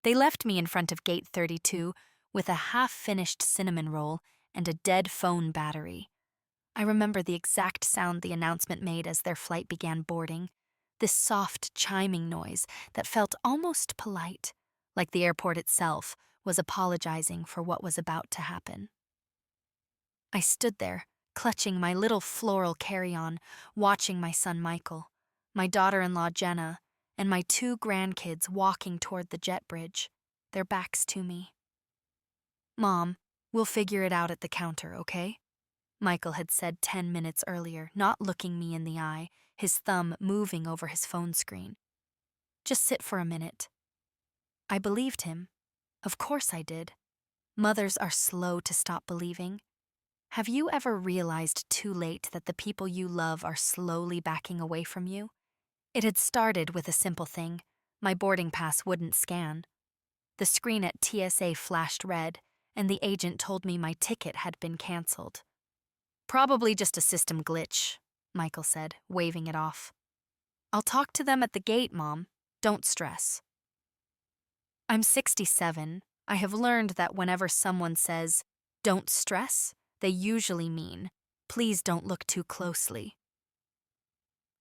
They left me in front of gate 32 with a half-finished cinnamon roll and a dead phone battery. I remember the exact sound the announcement made as their flight began boarding, this soft chiming noise that felt almost polite, like the airport itself was apologizing for what was about to happen. I stood there, clutching my little floral carry-on, watching my son Michael, my daughter-in-law Jenna, and my 2 grandkids walking toward the jet bridge, their backs to me. "Mom, we'll figure it out at the counter, okay?" Michael had said 10 minutes earlier, not looking me in the eye, his thumb moving over his phone screen. "Just sit for a minute." I believed him. Of course I did. Mothers are slow to stop believing. Have you ever realized too late that the people you love are slowly backing away from you? It had started with a simple thing. My boarding pass wouldn't scan. The screen at TSA flashed red, and the agent told me my ticket had been canceled. "Probably just a system glitch," Michael said, waving it off. "I'll talk to them at the gate, Mom. Don't stress." I'm 67. I have learned that whenever someone says, "Don't stress," they usually mean, "Please don't look too closely."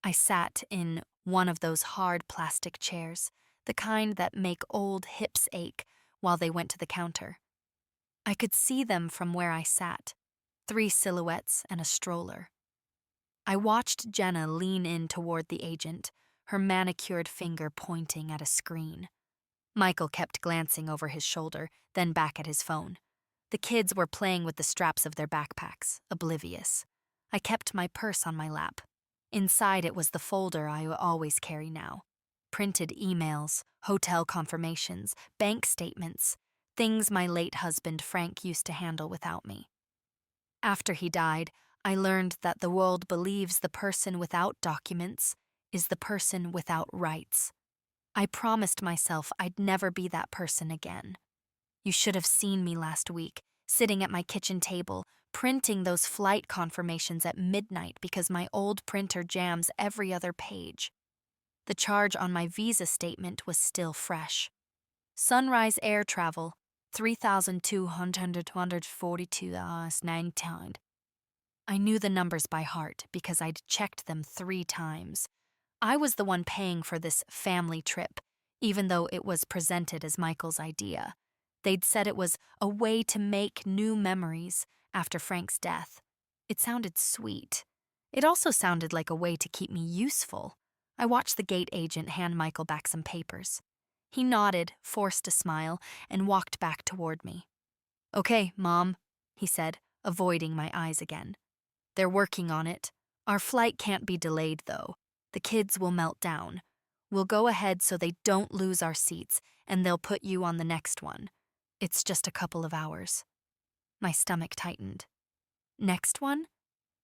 I sat in one of those hard plastic chairs, the kind that make old hips ache, while they went to the counter. I could see them from where I sat, 3 silhouettes and a stroller. I watched Jenna lean in toward the agent, her manicured finger pointing at a screen. Michael kept glancing over his shoulder, then back at his phone. The kids were playing with the straps of their backpacks, oblivious. I kept my purse on my lap. Inside it was the folder I always carry now. Printed emails, hotel confirmations, bank statements, things my late husband Frank used to handle without me. After he died, I learned that the world believes the person without documents is the person without rights. I promised myself I'd never be that person again. You should have seen me last week, sitting at my kitchen table, printing those flight confirmations at midnight because my old printer jams every other page. The charge on my visa statement was still fresh. Sunrise air travel, $3,242.99. I knew the numbers by heart because I'd checked them 3 times. I was the one paying for this family trip, even though it was presented as Michael's idea. They'd said it was a way to make new memories after Frank's death. It sounded sweet. It also sounded like a way to keep me useful. I watched the gate agent hand Michael back some papers. He nodded, forced a smile, and walked back toward me. "Okay, Mom," he said, avoiding my eyes again. "They're working on it. Our flight can't be delayed, though. The kids will melt down. We'll go ahead so they don't lose our seats, and they'll put you on the next one. It's just a couple of hours." My stomach tightened. Next one?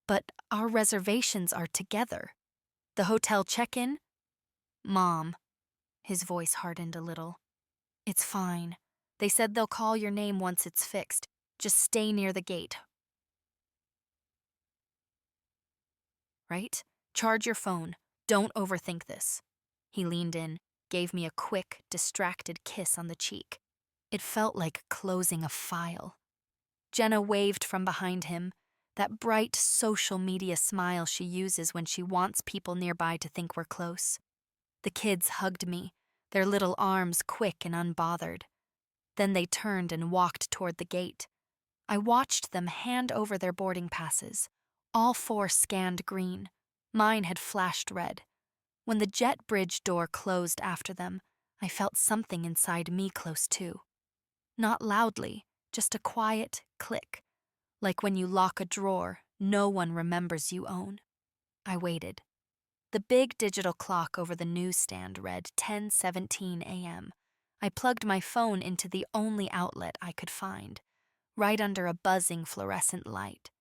But our reservations are together. The hotel check-in? "Mom." His voice hardened a little. "It's fine. They said they'll call your name once it's fixed. Just stay near the gate. Right? Charge your phone. Don't overthink this." He leaned in, gave me a quick, distracted kiss on the cheek. It felt like closing a file. Jenna waved from behind him, that bright social media smile she uses when she wants people nearby to think we're close. The kids hugged me, their little arms quick and unbothered. Then they turned and walked toward the gate. I watched them hand over their boarding passes. All 4 scanned green. Mine had flashed red. When the jet bridge door closed after them, I felt something inside me close too. Not loudly, just a quiet click, like when you lock a drawer no one remembers you own. I waited. The big digital clock over the newsstand read 10:17 a.m. I plugged my phone into the only outlet I could find, right under a buzzing fluorescent light.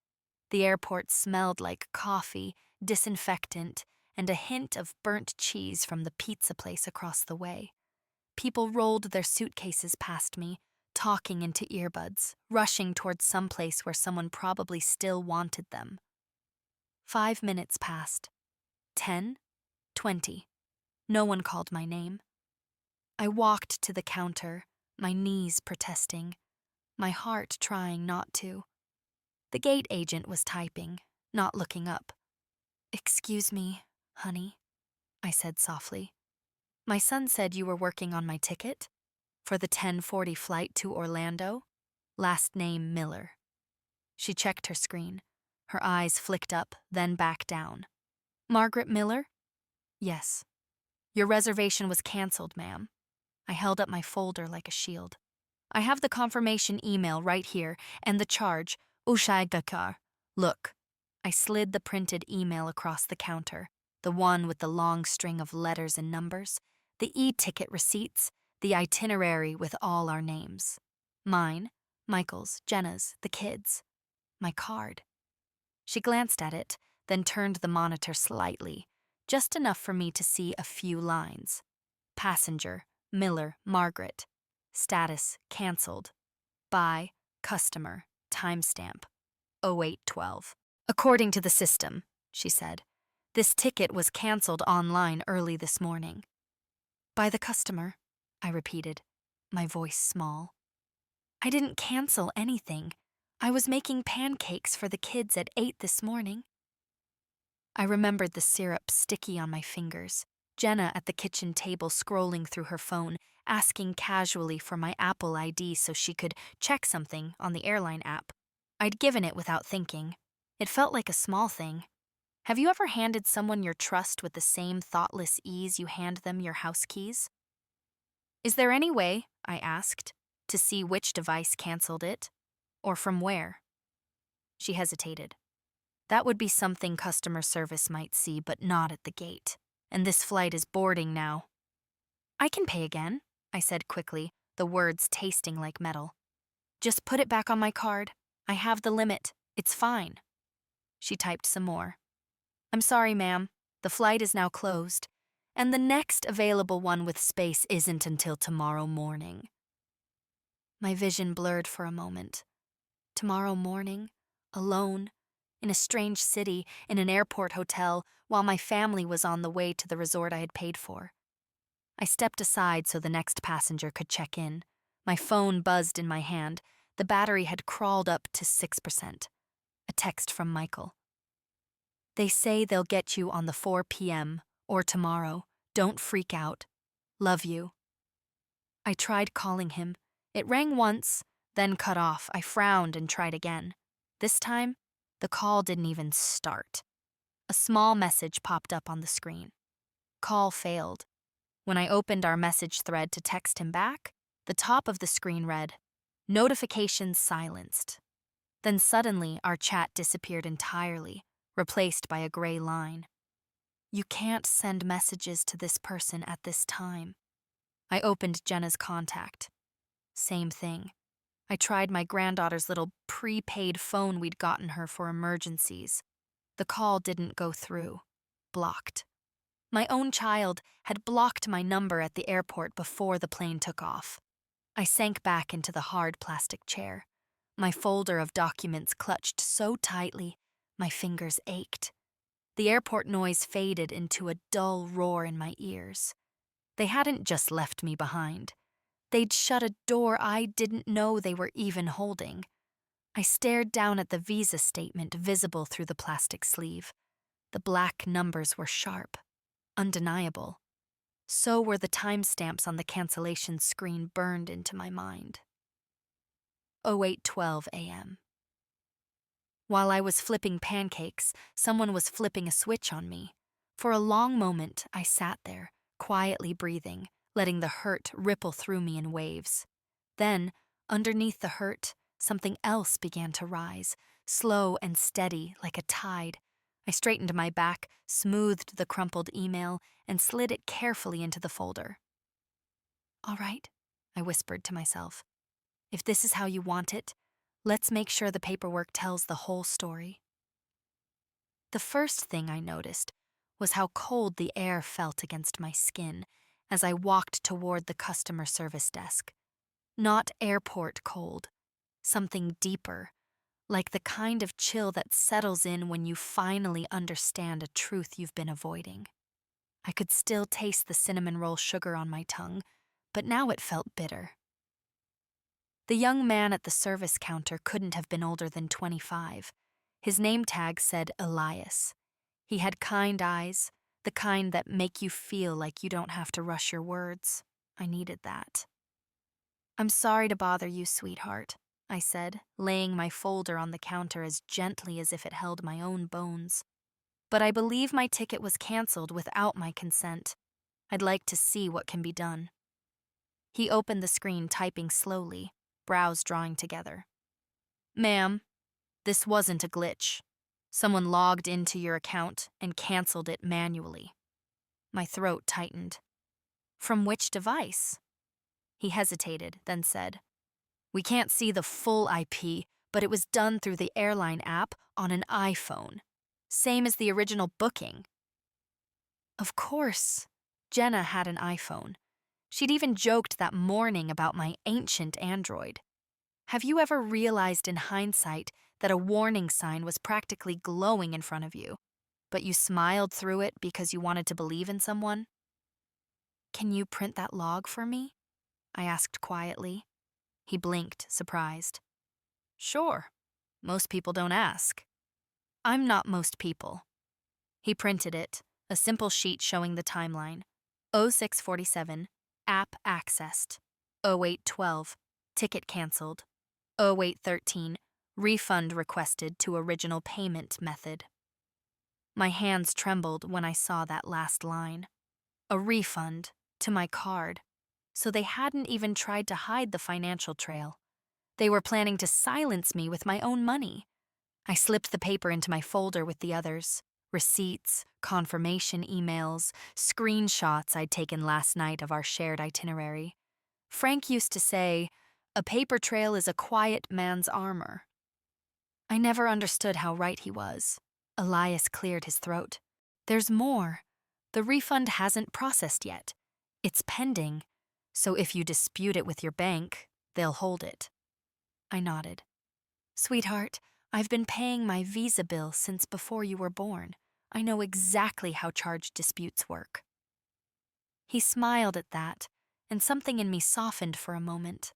The airport smelled like coffee, disinfectant, and a hint of burnt cheese from the pizza place across the way. People rolled their suitcases past me, talking into earbuds, rushing towards some place where someone probably still wanted them. 5 minutes passed. 10, 20. No one called my name. I walked to the counter, my knees protesting, my heart trying not to. The gate agent was typing, not looking up. "Excuse me, honey," I said softly. "My son said you were working on my ticket for the 10:40 flight to Orlando. Last name Miller." She checked her screen. Her eyes flicked up, then back down. "Margaret Miller?" "Yes." "Your reservation was canceled, ma'am." I held up my folder like a shield. "I have the confirmation email right here, and the charge, Ushaigakar. Look." I slid the printed email across the counter, the one with the long string of letters and numbers, the e-ticket receipts, the itinerary with all our names. Mine, Michael's, Jenna's, the kids. My card. She glanced at it, then turned the monitor slightly, just enough for me to see a few lines. Passenger, Miller, Margaret. Status, canceled. By, customer, timestamp, 0812. "According to the system," she said, "this ticket was canceled online early this morning." "By the customer," I repeated, my voice small. "I didn't cancel anything. I was making pancakes for the kids at 8 this morning." I remembered the syrup sticky on my fingers, Jenna at the kitchen table scrolling through her phone, asking casually for my Apple ID so she could check something on the airline app. I'd given it without thinking. It felt like a small thing. Have you ever handed someone your trust with the same thoughtless ease you hand them your house keys? "Is there any way," I asked, "to see which device canceled it? Or from where?" She hesitated. "That would be something customer service might see, but not at the gate. And this flight is boarding now." "I can pay again," I said quickly, the words tasting like metal. "Just put it back on my card. I have the limit. It's fine." She typed some more. "I'm sorry, ma'am. The flight is now closed, and the next available one with space isn't until tomorrow morning." My vision blurred for a moment. Tomorrow morning, alone, in a strange city, in an airport hotel, while my family was on the way to the resort I had paid for. I stepped aside so the next passenger could check in. My phone buzzed in my hand. The battery had crawled up to 6%. A text from Michael. "They say they'll get you on the 4 p.m. or tomorrow. Don't freak out. Love you." I tried calling him. It rang once, then cut off. I frowned and tried again. This time, the call didn't even start. A small message popped up on the screen. Call failed. When I opened our message thread to text him back, the top of the screen read, "Notifications silenced." Then suddenly, our chat disappeared entirely, replaced by a gray line. "You can't send messages to this person at this time." I opened Jenna's contact. Same thing. I tried my granddaughter's little prepaid phone we'd gotten her for emergencies. The call didn't go through. Blocked. My own child had blocked my number at the airport before the plane took off. I sank back into the hard plastic chair. My folder of documents clutched so tightly, my fingers ached. The airport noise faded into a dull roar in my ears. They hadn't just left me behind. They'd shut a door I didn't know they were even holding. I stared down at the visa statement visible through the plastic sleeve. The black numbers were sharp, undeniable. So were the timestamps on the cancellation screen burned into my mind. 08:12 a.m. While I was flipping pancakes, someone was flipping a switch on me. For a long moment, I sat there, quietly breathing, letting the hurt ripple through me in waves. Then, underneath the hurt, something else began to rise, slow and steady like a tide. I straightened my back, smoothed the crumpled email, and slid it carefully into the folder. "All right," I whispered to myself. "If this is how you want it, let's make sure the paperwork tells the whole story." The first thing I noticed was how cold the air felt against my skin as I walked toward the customer service desk. Not airport cold, something deeper, like the kind of chill that settles in when you finally understand a truth you've been avoiding. I could still taste the cinnamon roll sugar on my tongue, but now it felt bitter. The young man at the service counter couldn't have been older than 25. His name tag said Elias. He had kind eyes, the kind that make you feel like you don't have to rush your words. I needed that. "I'm sorry to bother you, sweetheart," I said, laying my folder on the counter as gently as if it held my own bones. "But I believe my ticket was canceled without my consent. I'd like to see what can be done." He opened the screen, typing slowly, brows drawing together. "Ma'am, this wasn't a glitch. Someone logged into your account and canceled it manually." My throat tightened. "From which device?" He hesitated, then said, "We can't see the full IP, but it was done through the airline app on an iPhone. Same as the original booking." Of course, Jenna had an iPhone. She'd even joked that morning about my ancient Android. Have you ever realized in hindsight that a warning sign was practically glowing in front of you, but you smiled through it because you wanted to believe in someone? "Can you print that log for me?" I asked quietly. He blinked, surprised. "Sure. Most people don't ask." "I'm not most people." He printed it, a simple sheet showing the timeline. 0647, app accessed. 0812, ticket canceled. 0813, refund requested to original payment method. My hands trembled when I saw that last line. A refund, to my card. So they hadn't even tried to hide the financial trail. They were planning to silence me with my own money. I slipped the paper into my folder with the others. Receipts, confirmation emails, screenshots I'd taken last night of our shared itinerary. Frank used to say, "A paper trail is a quiet man's armor." I never understood how right he was. Elias cleared his throat. "There's more. The refund hasn't processed yet. It's pending. So if you dispute it with your bank, they'll hold it." I nodded. "Sweetheart, I've been paying my Visa bill since before you were born. I know exactly how charge disputes work." He smiled at that, and something in me softened for a moment.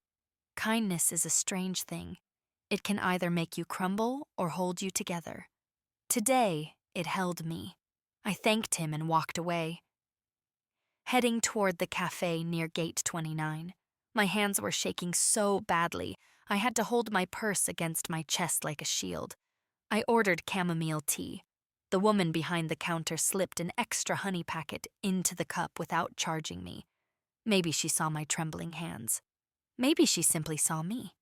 Kindness is a strange thing. It can either make you crumble or hold you together. Today, it held me. I thanked him and walked away. Heading toward the cafe near Gate 29. My hands were shaking so badly, I had to hold my purse against my chest like a shield. I ordered chamomile tea. The woman behind the counter slipped an extra honey packet into the cup without charging me. Maybe she saw my trembling hands. Maybe she simply saw me.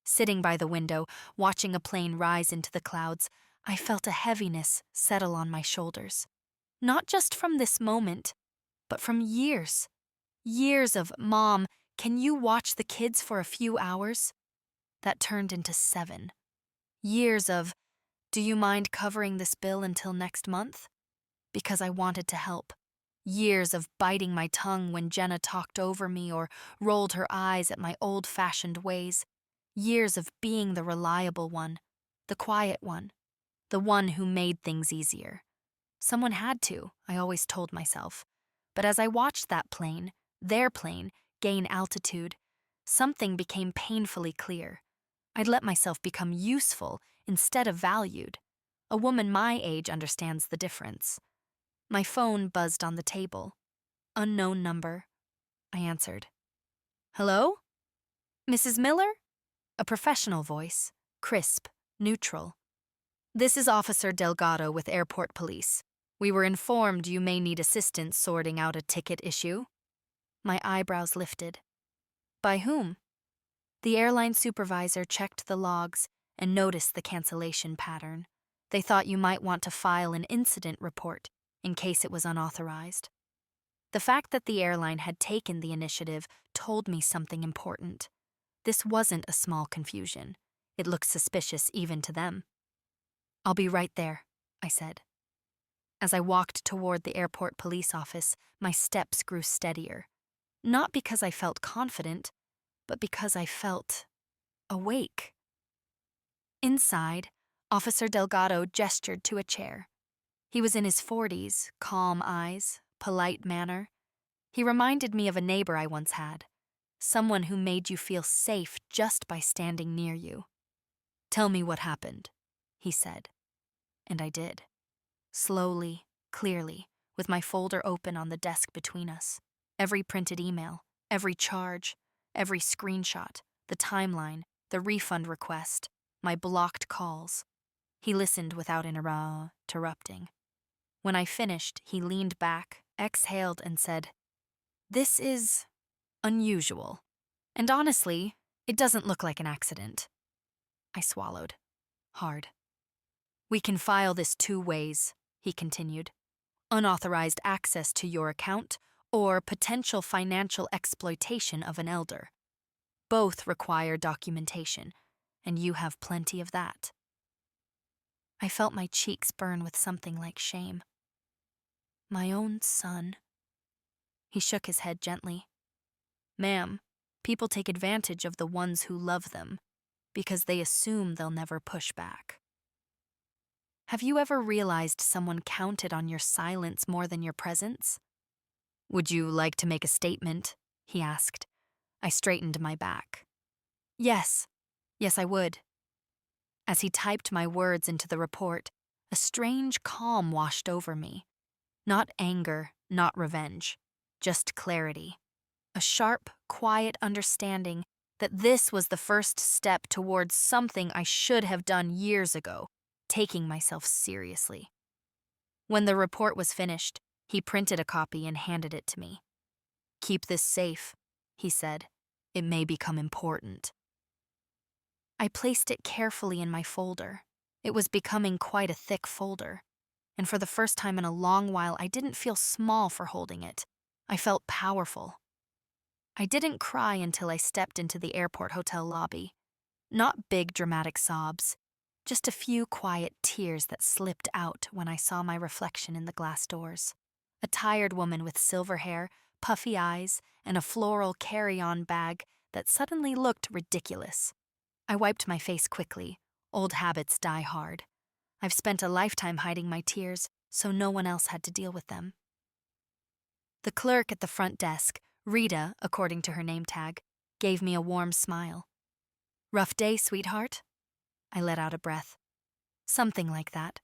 Sitting by the window, watching a plane rise into the clouds, I felt a heaviness settle on my shoulders. Not just from this moment, but from years. Years of, "Mom, can you watch the kids for a few hours?" That turned into 7. Years of, "Do you mind covering this bill until next month?" Because I wanted to help. Years of biting my tongue when Jenna talked over me or rolled her eyes at my old-fashioned ways. Years of being the reliable one, the quiet one, the one who made things easier. Someone had to, I always told myself. But as I watched that plane, their plane, gain altitude, something became painfully clear. I'd let myself become useful instead of valued. A woman my age understands the difference. My phone buzzed on the table. Unknown number. I answered. "Hello? Mrs. Miller?" A professional voice, crisp, neutral. "This is Officer Delgado with Airport Police. We were informed you may need assistance sorting out a ticket issue." My eyebrows lifted. "By whom?" The airline supervisor checked the logs and noticed the cancellation pattern. They thought you might want to file an incident report in case it was unauthorized. The fact that the airline had taken the initiative told me something important. This wasn't a small confusion. It looked suspicious even to them. "I'll be right there," I said. As I walked toward the airport police office, my steps grew steadier. Not because I felt confident, but because I felt awake. Inside, Officer Delgado gestured to a chair. He was in his 40s, calm eyes, polite manner. He reminded me of a neighbor I once had, someone who made you feel safe just by standing near you. "Tell me what happened," he said. And I did. Slowly, clearly, with my folder open on the desk between us. Every printed email, every charge, every screenshot, the timeline, the refund request, my blocked calls. He listened without interrupting. When I finished, he leaned back, exhaled, and said, "This is unusual. And honestly, it doesn't look like an accident." I swallowed. Hard. "We can file this 2 ways," he continued. "Unauthorized access to your account or potential financial exploitation of an elder. Both require documentation, and you have plenty of that." I felt my cheeks burn with something like shame. My own son. He shook his head gently. "Ma'am, people take advantage of the ones who love them because they assume they'll never push back." Have you ever realized someone counted on your silence more than your presence? "Would you like to make a statement?" he asked. I straightened my back. Yes, I would." As he typed my words into the report, a strange calm washed over me. Not anger, not revenge, just clarity. A sharp, quiet understanding that this was the first step towards something I should have done years ago, taking myself seriously. When the report was finished, he printed a copy and handed it to me. "Keep this safe," he said. "It may become important." I placed it carefully in my folder. It was becoming quite a thick folder, and for the first time in a long while, I didn't feel small for holding it. I felt powerful. I didn't cry until I stepped into the airport hotel lobby. Not big dramatic sobs, just a few quiet tears that slipped out when I saw my reflection in the glass doors. A tired woman with silver hair, puffy eyes, and a floral carry-on bag that suddenly looked ridiculous. I wiped my face quickly. Old habits die hard. I've spent a lifetime hiding my tears, so no one else had to deal with them. The clerk at the front desk, Rita, according to her name tag, gave me a warm smile. "Rough day, sweetheart?" I let out a breath. "Something like that."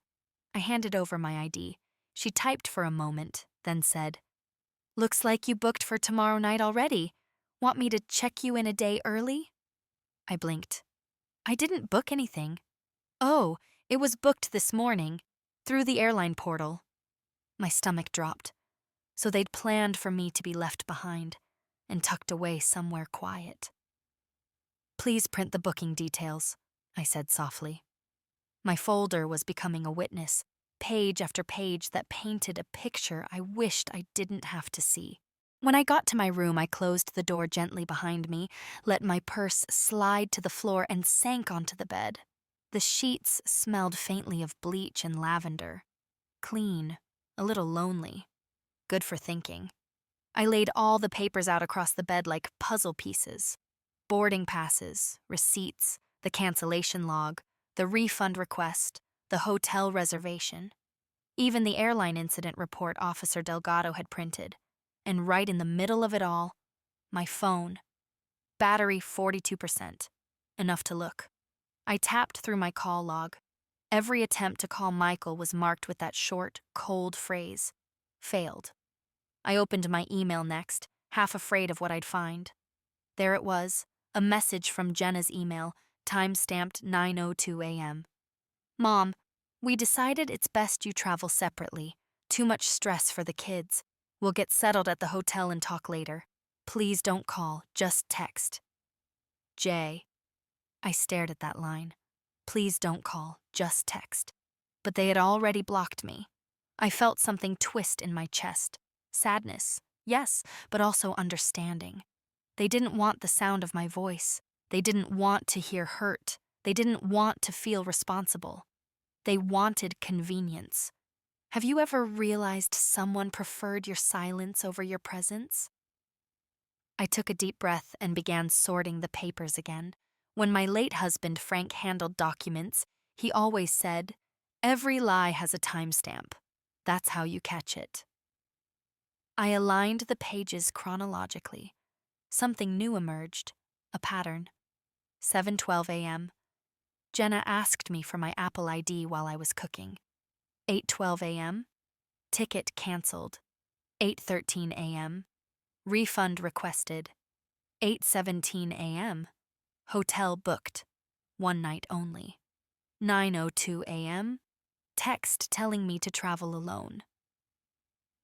I handed over my ID. She typed for a moment, then said, "Looks like you booked for tomorrow night already. Want me to check you in a day early?" I blinked. "I didn't book anything." "Oh, it was booked this morning, through the airline portal." My stomach dropped. So they'd planned for me to be left behind and tucked away somewhere quiet. "Please print the booking details," I said softly. My folder was becoming a witness, page after page that painted a picture I wished I didn't have to see. When I got to my room, I closed the door gently behind me, let my purse slide to the floor, and sank onto the bed. The sheets smelled faintly of bleach and lavender. Clean, a little lonely. Good for thinking. I laid all the papers out across the bed like puzzle pieces. Boarding passes, receipts, the cancellation log, the refund request, the hotel reservation. Even the airline incident report Officer Delgado had printed. And right in the middle of it all, my phone. Battery 42%. Enough to look. I tapped through my call log. Every attempt to call Michael was marked with that short, cold phrase. Failed. I opened my email next, half afraid of what I'd find. There it was, a message from Jenna's email, time-stamped 9:02 a.m. "Mom, we decided it's best you travel separately. Too much stress for the kids. We'll get settled at the hotel and talk later. Please don't call, just text. Jay." I stared at that line. Please don't call, just text. But they had already blocked me. I felt something twist in my chest. Sadness, yes, but also understanding. They didn't want the sound of my voice. They didn't want to hear hurt. They didn't want to feel responsible. They wanted convenience. Have you ever realized someone preferred your silence over your presence? I took a deep breath and began sorting the papers again. When my late husband Frank handled documents, he always said, "Every lie has a timestamp. That's how you catch it." I aligned the pages chronologically. Something new emerged, a pattern. 7:12 a.m. Jenna asked me for my Apple ID while I was cooking. 8:12 a.m. Ticket canceled. 8:13 a.m. Refund requested. 8:17 a.m. Hotel booked. One night only. 9:02 a.m. Text telling me to travel alone.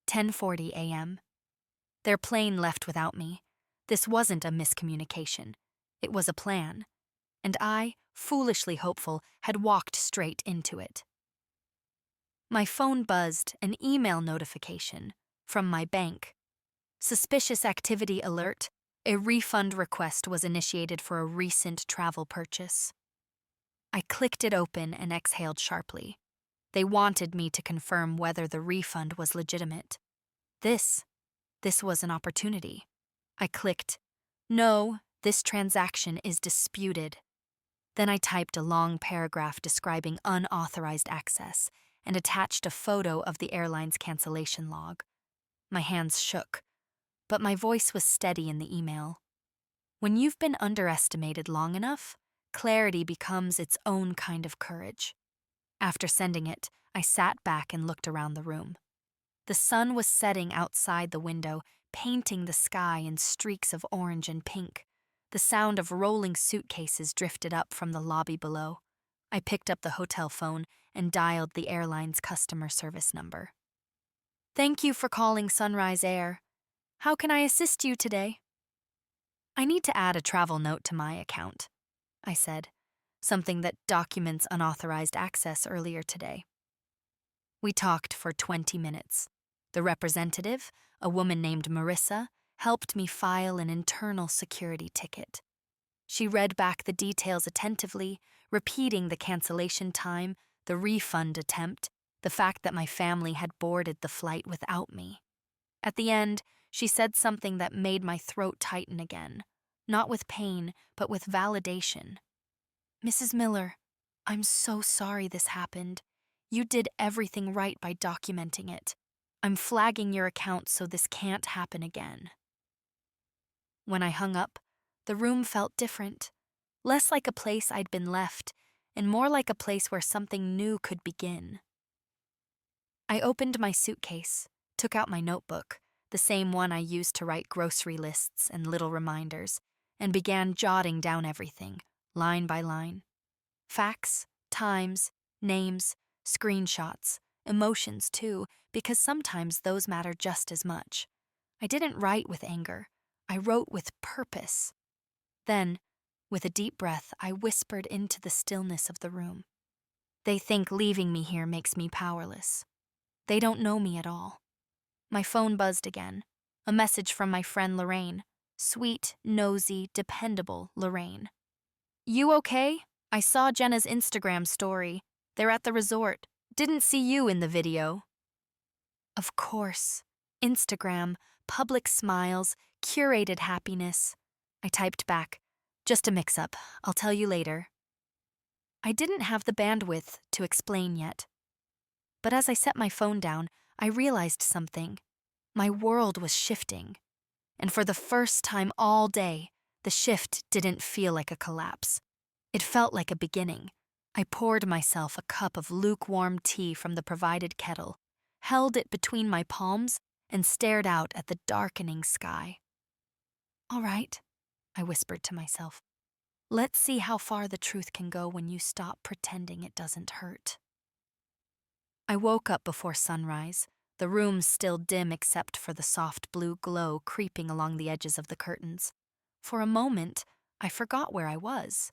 10:40 a.m. Their plane left without me. This wasn't a miscommunication. It was a plan. And I, foolishly hopeful, had walked straight into it. My phone buzzed, an email notification from my bank. Suspicious activity alert. A refund request was initiated for a recent travel purchase. I clicked it open and exhaled sharply. They wanted me to confirm whether the refund was legitimate. This was an opportunity. I clicked, "No, this transaction is disputed." Then I typed a long paragraph describing unauthorized access and attached a photo of the airline's cancellation log. My hands shook, but my voice was steady in the email. When you've been underestimated long enough, clarity becomes its own kind of courage. After sending it, I sat back and looked around the room. The sun was setting outside the window, painting the sky in streaks of orange and pink. The sound of rolling suitcases drifted up from the lobby below. I picked up the hotel phone and dialed the airline's customer service number. "Thank you for calling Sunrise Air. How can I assist you today?" "I need to add a travel note to my account," I said, "something that documents unauthorized access earlier today." We talked for 20 minutes. The representative, a woman named Marissa, helped me file an internal security ticket. She read back the details attentively, repeating the cancellation time, the refund attempt, the fact that my family had boarded the flight without me. At the end, she said something that made my throat tighten again, not with pain, but with validation. "Mrs. Miller, I'm so sorry this happened. You did everything right by documenting it. I'm flagging your account so this can't happen again." When I hung up, the room felt different, less like a place I'd been left, and more like a place where something new could begin. I opened my suitcase, took out my notebook, the same one I used to write grocery lists and little reminders, and began jotting down everything, line by line. Facts, times, names, screenshots, emotions too, because sometimes those matter just as much. I didn't write with anger. I wrote with purpose. Then, with a deep breath, I whispered into the stillness of the room. They think leaving me here makes me powerless. They don't know me at all. My phone buzzed again. A message from my friend Lorraine. Sweet, nosy, dependable Lorraine. "You okay? I saw Jenna's Instagram story. They're at the resort. Didn't see you in the video." Of course. Instagram, public smiles, curated happiness. I typed back, "Just a mix-up. I'll tell you later." I didn't have the bandwidth to explain yet. But as I set my phone down, I realized something. My world was shifting. And for the first time all day, the shift didn't feel like a collapse. It felt like a beginning. I poured myself a cup of lukewarm tea from the provided kettle, held it between my palms, and stared out at the darkening sky. "All right," I whispered to myself. "Let's see how far the truth can go when you stop pretending it doesn't hurt." I woke up before sunrise, the room still dim except for the soft blue glow creeping along the edges of the curtains. For a moment, I forgot where I was.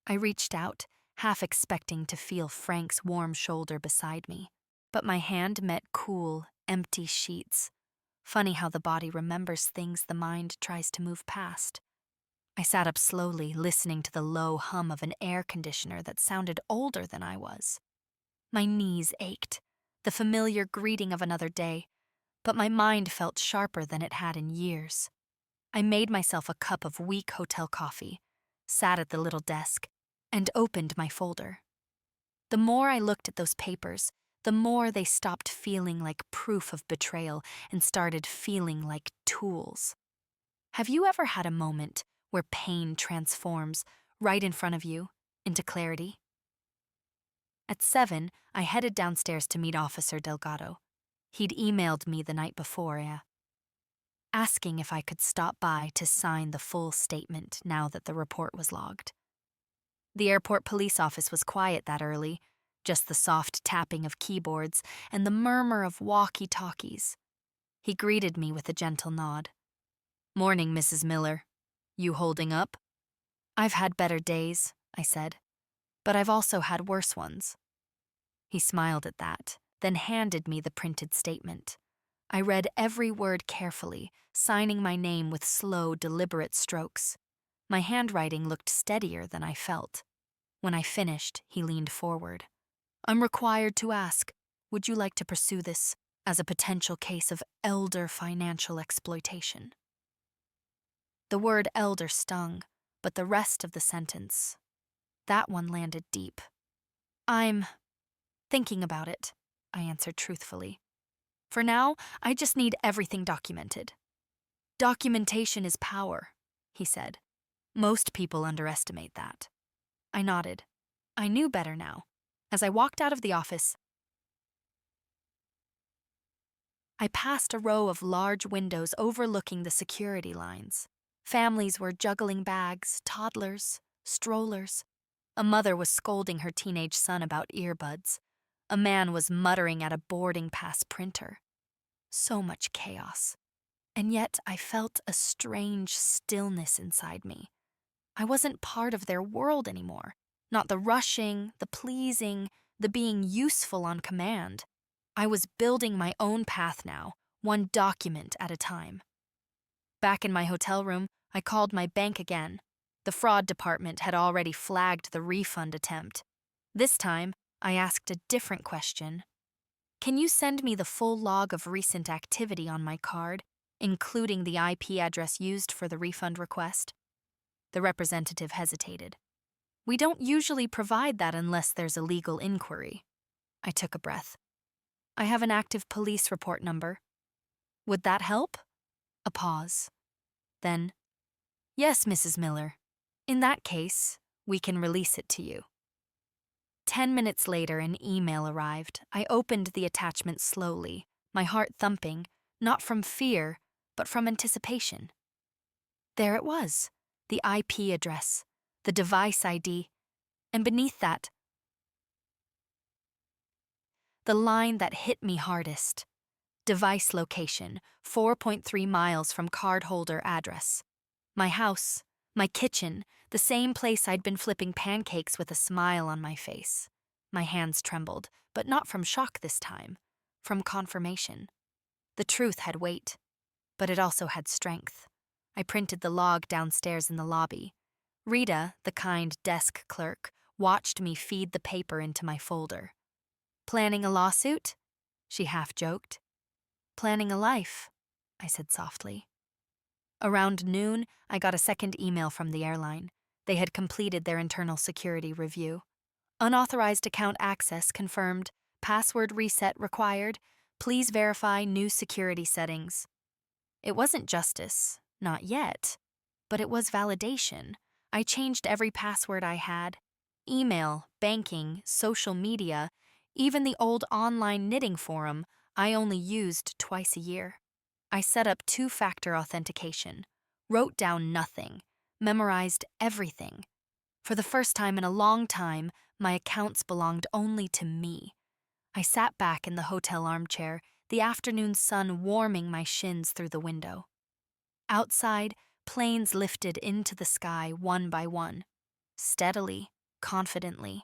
I reached out, half expecting to feel Frank's warm shoulder beside me, but my hand met cool, empty sheets. Funny how the body remembers things the mind tries to move past. I sat up slowly, listening to the low hum of an air conditioner that sounded older than I was. My knees ached, the familiar greeting of another day, but my mind felt sharper than it had in years. I made myself a cup of weak hotel coffee, sat at the little desk, and opened my folder. The more I looked at those papers, the more they stopped feeling like proof of betrayal and started feeling like tools. Have you ever had a moment where pain transforms right in front of you into clarity? At 7, I headed downstairs to meet Officer Delgado. He'd emailed me the night before, asking if I could stop by to sign the full statement now that the report was logged. The airport police office was quiet that early, just the soft tapping of keyboards and the murmur of walkie-talkies. He greeted me with a gentle nod. "Morning, Mrs. Miller. You holding up?" "I've had better days," I said, "but I've also had worse ones." He smiled at that, then handed me the printed statement. I read every word carefully, signing my name with slow, deliberate strokes. My handwriting looked steadier than I felt. When I finished, he leaned forward. "I'm required to ask, would you like to pursue this as a potential case of elder financial exploitation?" The word elder stung, but the rest of the sentence, that one landed deep. "I'm thinking about it," I answered truthfully. "For now, I just need everything documented." "Documentation is power," he said. "Most people underestimate that." I nodded. I knew better now. As I walked out of the office, I passed a row of large windows overlooking the security lines. Families were juggling bags, toddlers, strollers. A mother was scolding her teenage son about earbuds. A man was muttering at a boarding pass printer. So much chaos. And yet I felt a strange stillness inside me. I wasn't part of their world anymore. Not the rushing, the pleasing, the being useful on command. I was building my own path now, one document at a time. Back in my hotel room, I called my bank again. The fraud department had already flagged the refund attempt. This time, I asked a different question. "Can you send me the full log of recent activity on my card, including the IP address used for the refund request?" The representative hesitated. "We don't usually provide that unless there's a legal inquiry." I took a breath. "I have an active police report number." "Would that help?" A pause. Then, "Yes, Mrs. Miller. In that case, we can release it to you." 10 minutes later, an email arrived. I opened the attachment slowly, my heart thumping, not from fear, but from anticipation. There it was, the IP address, the device ID, and beneath that, the line that hit me hardest. Device location, 4.3 miles from cardholder address. My house, my kitchen, the same place I'd been flipping pancakes with a smile on my face. My hands trembled, but not from shock this time, from confirmation. The truth had weight, but it also had strength. I printed the log downstairs in the lobby. Rita, the kind desk clerk, watched me feed the paper into my folder. "Planning a lawsuit?" she half joked. "Planning a life," I said softly. Around noon, I got a second email from the airline. They had completed their internal security review. "Unauthorized account access confirmed. Password reset required. Please verify new security settings." It wasn't justice, not yet, but it was validation. I changed every password I had. Email, banking, social media, even the old online knitting forum I only used twice a year. I set up two-factor authentication, wrote down nothing, memorized everything. For the first time in a long time, my accounts belonged only to me. I sat back in the hotel armchair, the afternoon sun warming my shins through the window. Outside, planes lifted into the sky one by one, steadily, confidently.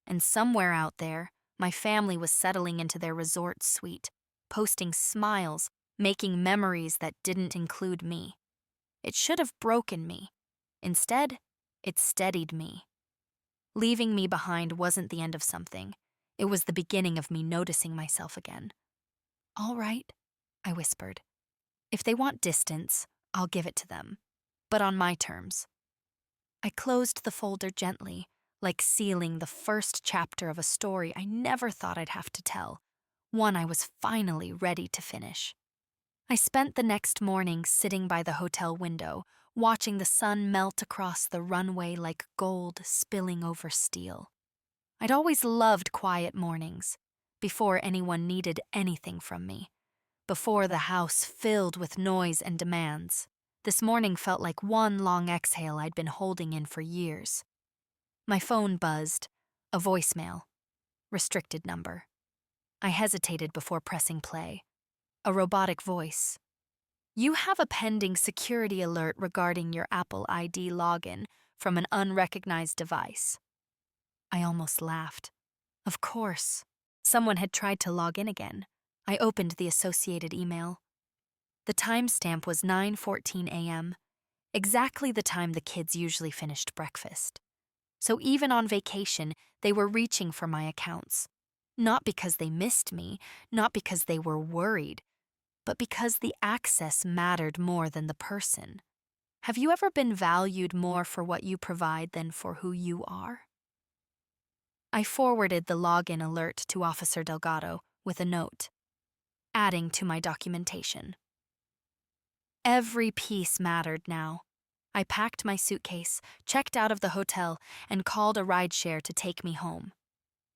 And somewhere out there, my family was settling into their resort suite, posting smiles, making memories that didn't include me. It should have broken me. Instead, it steadied me. Leaving me behind wasn't the end of something. It was the beginning of me noticing myself again. "All right," I whispered. "If they want distance, I'll give it to them, but on my terms." I closed the folder gently, like sealing the first chapter of a story I never thought I'd have to tell, one I was finally ready to finish. I spent the next morning sitting by the hotel window, watching the sun melt across the runway like gold spilling over steel. I'd always loved quiet mornings, before anyone needed anything from me, before the house filled with noise and demands. This morning felt like one long exhale I'd been holding in for years. My phone buzzed, a voicemail, restricted number. I hesitated before pressing play. A robotic voice. You have a pending security alert regarding your Apple ID login from an unrecognized device. I almost laughed. Of course. Someone had tried to log in again. I opened the associated email. The timestamp was 9:14 a.m., exactly the time the kids usually finished breakfast. So even on vacation, they were reaching for my accounts. Not because they missed me, not because they were worried, but because the access mattered more than the person. Have you ever been valued more for what you provide than for who you are? I forwarded the login alert to Officer Delgado with a note, adding to my documentation. Every piece mattered now. I packed my suitcase, checked out of the hotel, and called a rideshare to take me home.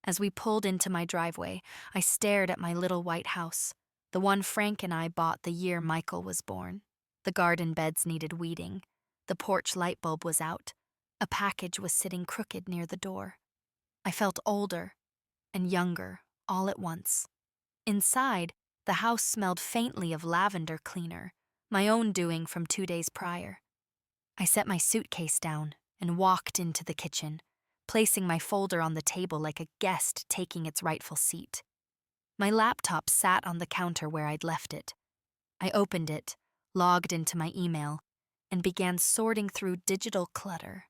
As we pulled into my driveway, I stared at my little white house, the one Frank and I bought the year Michael was born. The garden beds needed weeding. The porch light bulb was out. A package was sitting crooked near the door. I felt older and younger all at once. Inside, the house smelled faintly of lavender cleaner, my own doing from 2 days prior. I set my suitcase down and walked into the kitchen, placing my folder on the table like a guest taking its rightful seat. My laptop sat on the counter where I'd left it. I opened it, logged into my email, and began sorting through digital clutter.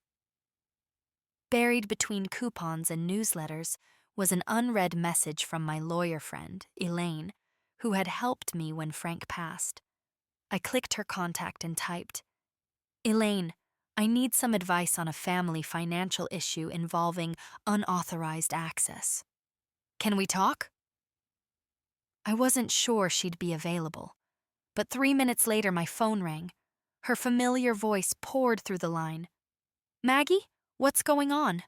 Buried between coupons and newsletters was an unread message from my lawyer friend, Elaine, who had helped me when Frank passed. I clicked her contact and typed, Elaine, I need some advice on a family financial issue involving unauthorized access. Can we talk? I wasn't sure she'd be available, but 3 minutes later my phone rang. Her familiar voice poured through the line. Maggie, what's going on?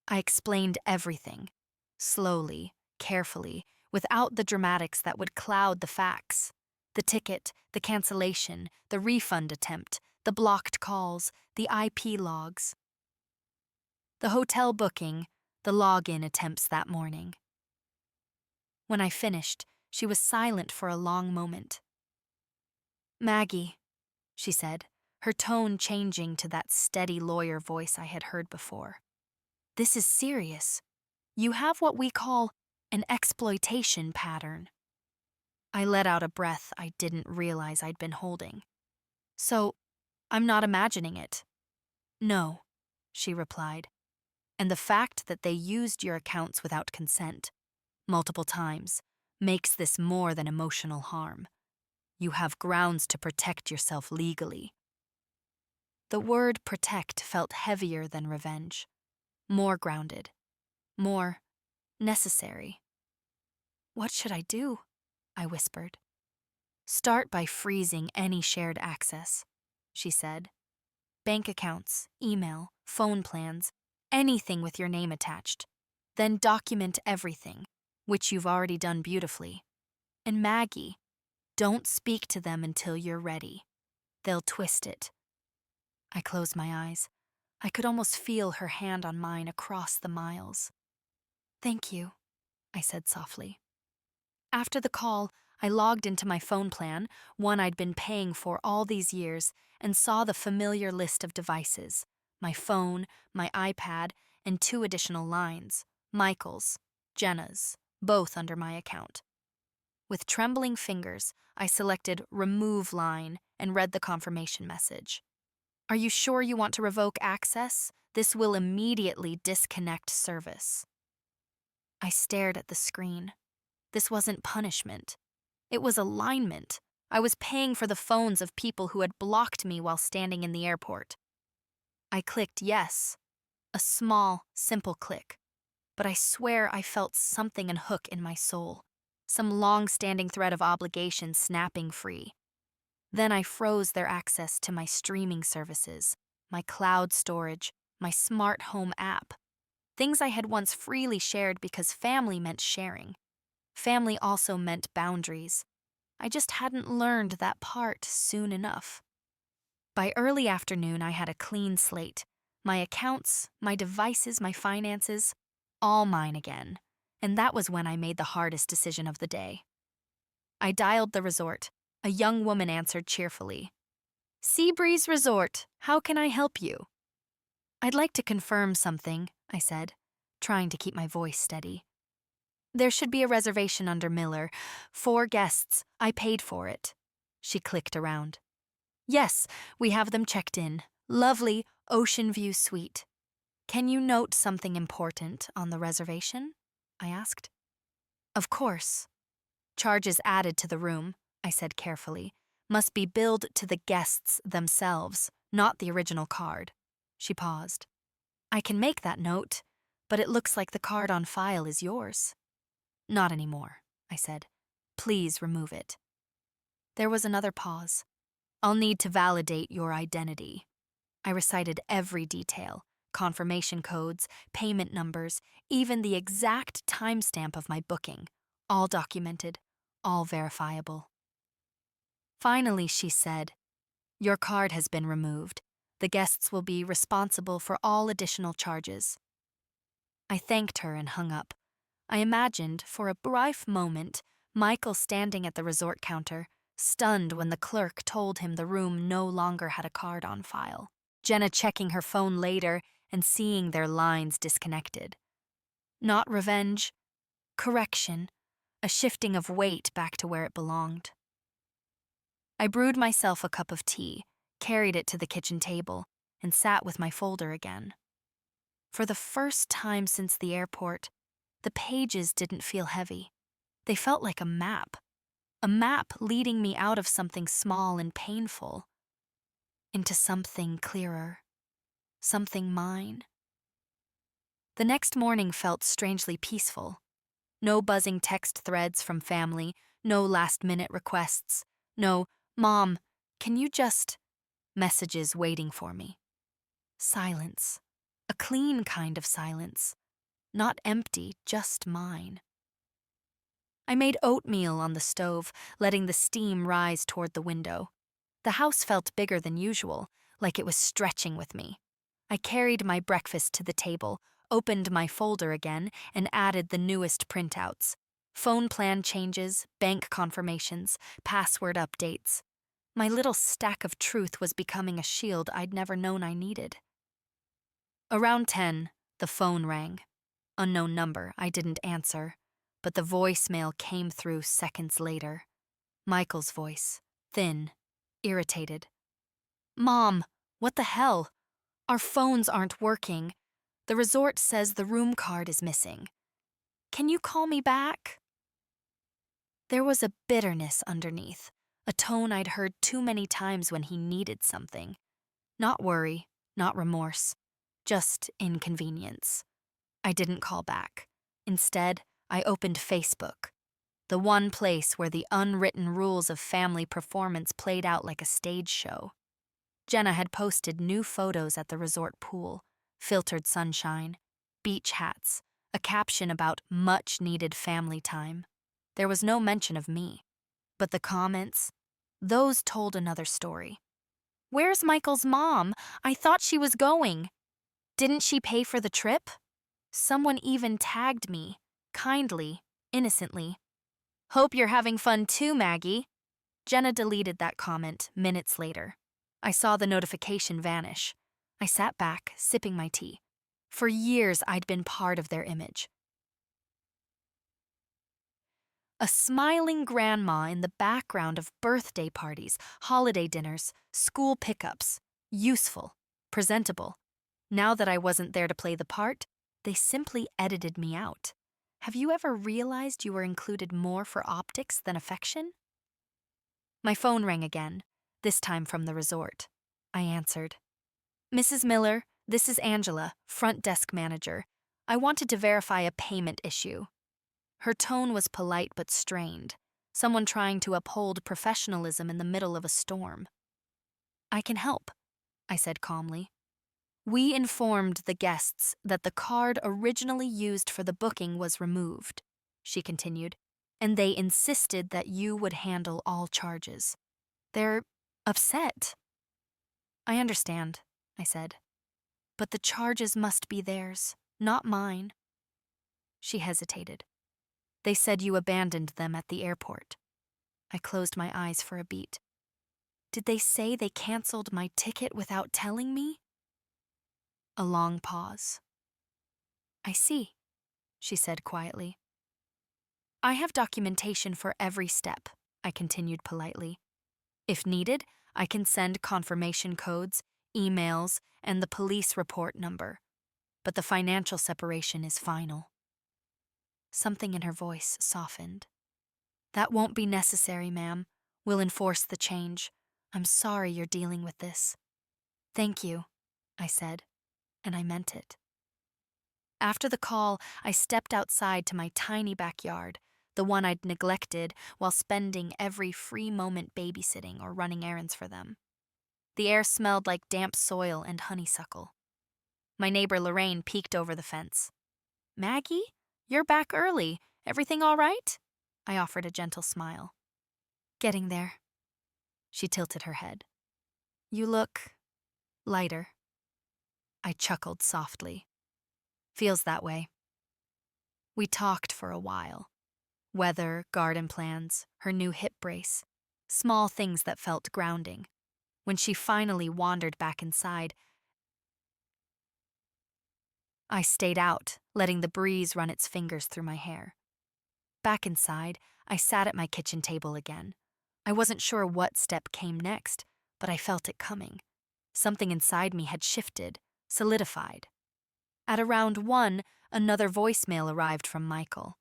I explained everything, slowly, carefully, without the dramatics that would cloud the facts. The ticket, the cancellation, the refund attempt, the blocked calls, the IP logs. The hotel booking, the login attempts that morning. When I finished, she was silent for a long moment. Maggie, she said, her tone changing to that steady lawyer voice I had heard before. This is serious. You have what we call an exploitation pattern. I let out a breath I didn't realize I'd been holding. So, I'm not imagining it. No, she replied. And the fact that they used your accounts without consent, multiple times, makes this more than emotional harm. You have grounds to protect yourself legally. The word protect felt heavier than revenge, more grounded, more necessary. What should I do? I whispered. Start by freezing any shared access, she said. Bank accounts, email, phone plans, anything with your name attached. Then document everything, which you've already done beautifully. And Maggie, don't speak to them until you're ready. They'll twist it. I closed my eyes. I could almost feel her hand on mine across the miles. Thank you, I said softly. After the call, I logged into my phone plan, one I'd been paying for all these years, and saw the familiar list of devices, my phone, my iPad, and 2 additional lines, Michael's, Jenna's, both under my account. With trembling fingers, I selected Remove Line and read the confirmation message. Are you sure you want to revoke access? This will immediately disconnect service. I stared at the screen. This wasn't punishment. It was alignment. I was paying for the phones of people who had blocked me while standing in the airport. I clicked yes. A A small, simple click. But I swear I felt something unhook in my soul, some long-standing thread of obligation snapping free. Then I froze their access to my streaming services, my cloud storage, my smart home app, things I had once freely shared because family meant sharing. Family also meant boundaries. I just hadn't learned that part soon enough. By early afternoon, I had a clean slate. My accounts, my devices, my finances, all mine again. And that was when I made the hardest decision of the day. I dialed the resort. A young woman answered cheerfully. Seabreeze Resort, how can I help you? I'd like to confirm something, I said, trying to keep my voice steady. There should be a reservation under Miller. 4 guests. I paid for it. She clicked around. Yes, we have them checked in. Lovely ocean view suite. Can you note something important on the reservation? I asked. Of course. Charges added to the room, I said carefully, must be billed to the guests themselves, not the original card. She paused. I can make that note, but it looks like the card on file is yours. Not anymore, I said. Please remove it. There was another pause. I'll need to validate your identity. I recited every detail, confirmation codes, payment numbers, even the exact timestamp of my booking, all documented, all verifiable. Finally, she said, your card has been removed. The guests will be responsible for all additional charges. I thanked her and hung up. I imagined, for a brief moment, Michael standing at the resort counter, stunned when the clerk told him the room no longer had a card on file. Jenna checking her phone later and seeing their lines disconnected. Not revenge, correction, a shifting of weight back to where it belonged. I brewed myself a cup of tea, carried it to the kitchen table, and sat with my folder again. For the first time since the airport, the pages didn't feel heavy. They felt like a map leading me out of something small and painful into something clearer, something mine. The next morning felt strangely peaceful. No buzzing text threads from family, no last-minute requests, no, Mom, can you just, messages waiting for me. Silence, a clean kind of silence, not empty, just mine. I made oatmeal on the stove, letting the steam rise toward the window. The house felt bigger than usual, like it was stretching with me. I carried my breakfast to the table, opened my folder again, and added the newest printouts. Phone plan changes, bank confirmations, password updates. My little stack of truth was becoming a shield I'd never known I needed. Around 10, the phone rang. Unknown number, I didn't answer, but the voicemail came through seconds later. Michael's voice, thin, irritated. Mom, what the hell? Our phones aren't working. The resort says the room card is missing. Can you call me back? There was a bitterness underneath, a tone I'd heard too many times when he needed something. Not worry, not remorse, just inconvenience. I didn't call back. Instead, I opened Facebook, the one place where the unwritten rules of family performance played out like a stage show. Jenna had posted new photos at the resort pool, filtered sunshine, beach hats, a caption about much-needed family time. There was no mention of me, but the comments, those told another story. Where's Michael's mom? I thought she was going. Didn't she pay for the trip? Someone even tagged me, kindly, innocently. Hope you're having fun too, Maggie. Jenna deleted that comment minutes later. I saw the notification vanish. I sat back, sipping my tea. For years, I'd been part of their image. A smiling grandma in the background of birthday parties, holiday dinners, school pickups. Useful, presentable. Now that I wasn't there to play the part, they simply edited me out. Have you ever realized you were included more for optics than affection? My phone rang again, this time from the resort. I answered. Mrs. Miller, This is Angela, front desk manager. I wanted to verify a payment issue. Her tone was polite but strained, someone trying to uphold professionalism in the middle of a storm. I can help, I said calmly. We informed the guests that the card originally used for the booking was removed, she continued, and they insisted that you would handle all charges. They're upset. I understand, I said, but the charges must be theirs, not mine. She hesitated. They said you abandoned them at the airport. I closed my eyes for a beat. Did they say they canceled my ticket without telling me? A long pause. I see, she said quietly. I have documentation for every step, I continued politely. If needed, I can send confirmation codes, emails, and the police report number. But the financial separation is final. Something in her voice softened. That won't be necessary, ma'am. We'll enforce the change. I'm sorry you're dealing with this. Thank you, I said, and I meant it. After the call, I stepped outside to my tiny backyard, the one I'd neglected while spending every free moment babysitting or running errands for them. The air smelled like damp soil and honeysuckle. My neighbor Lorraine peeked over the fence. Maggie, you're back early. Everything all right? I offered a gentle smile. Getting there. She tilted her head. You look lighter. I chuckled softly. Feels that way. We talked for a while. Weather, garden plans, her new hip brace. Small things that felt grounding. When she finally wandered back inside, I stayed out, letting the breeze run its fingers through my hair. Back inside, I sat at my kitchen table again. I wasn't sure what step came next, but I felt it coming. Something inside me had shifted, solidified. At around 1, another voicemail arrived from Michael.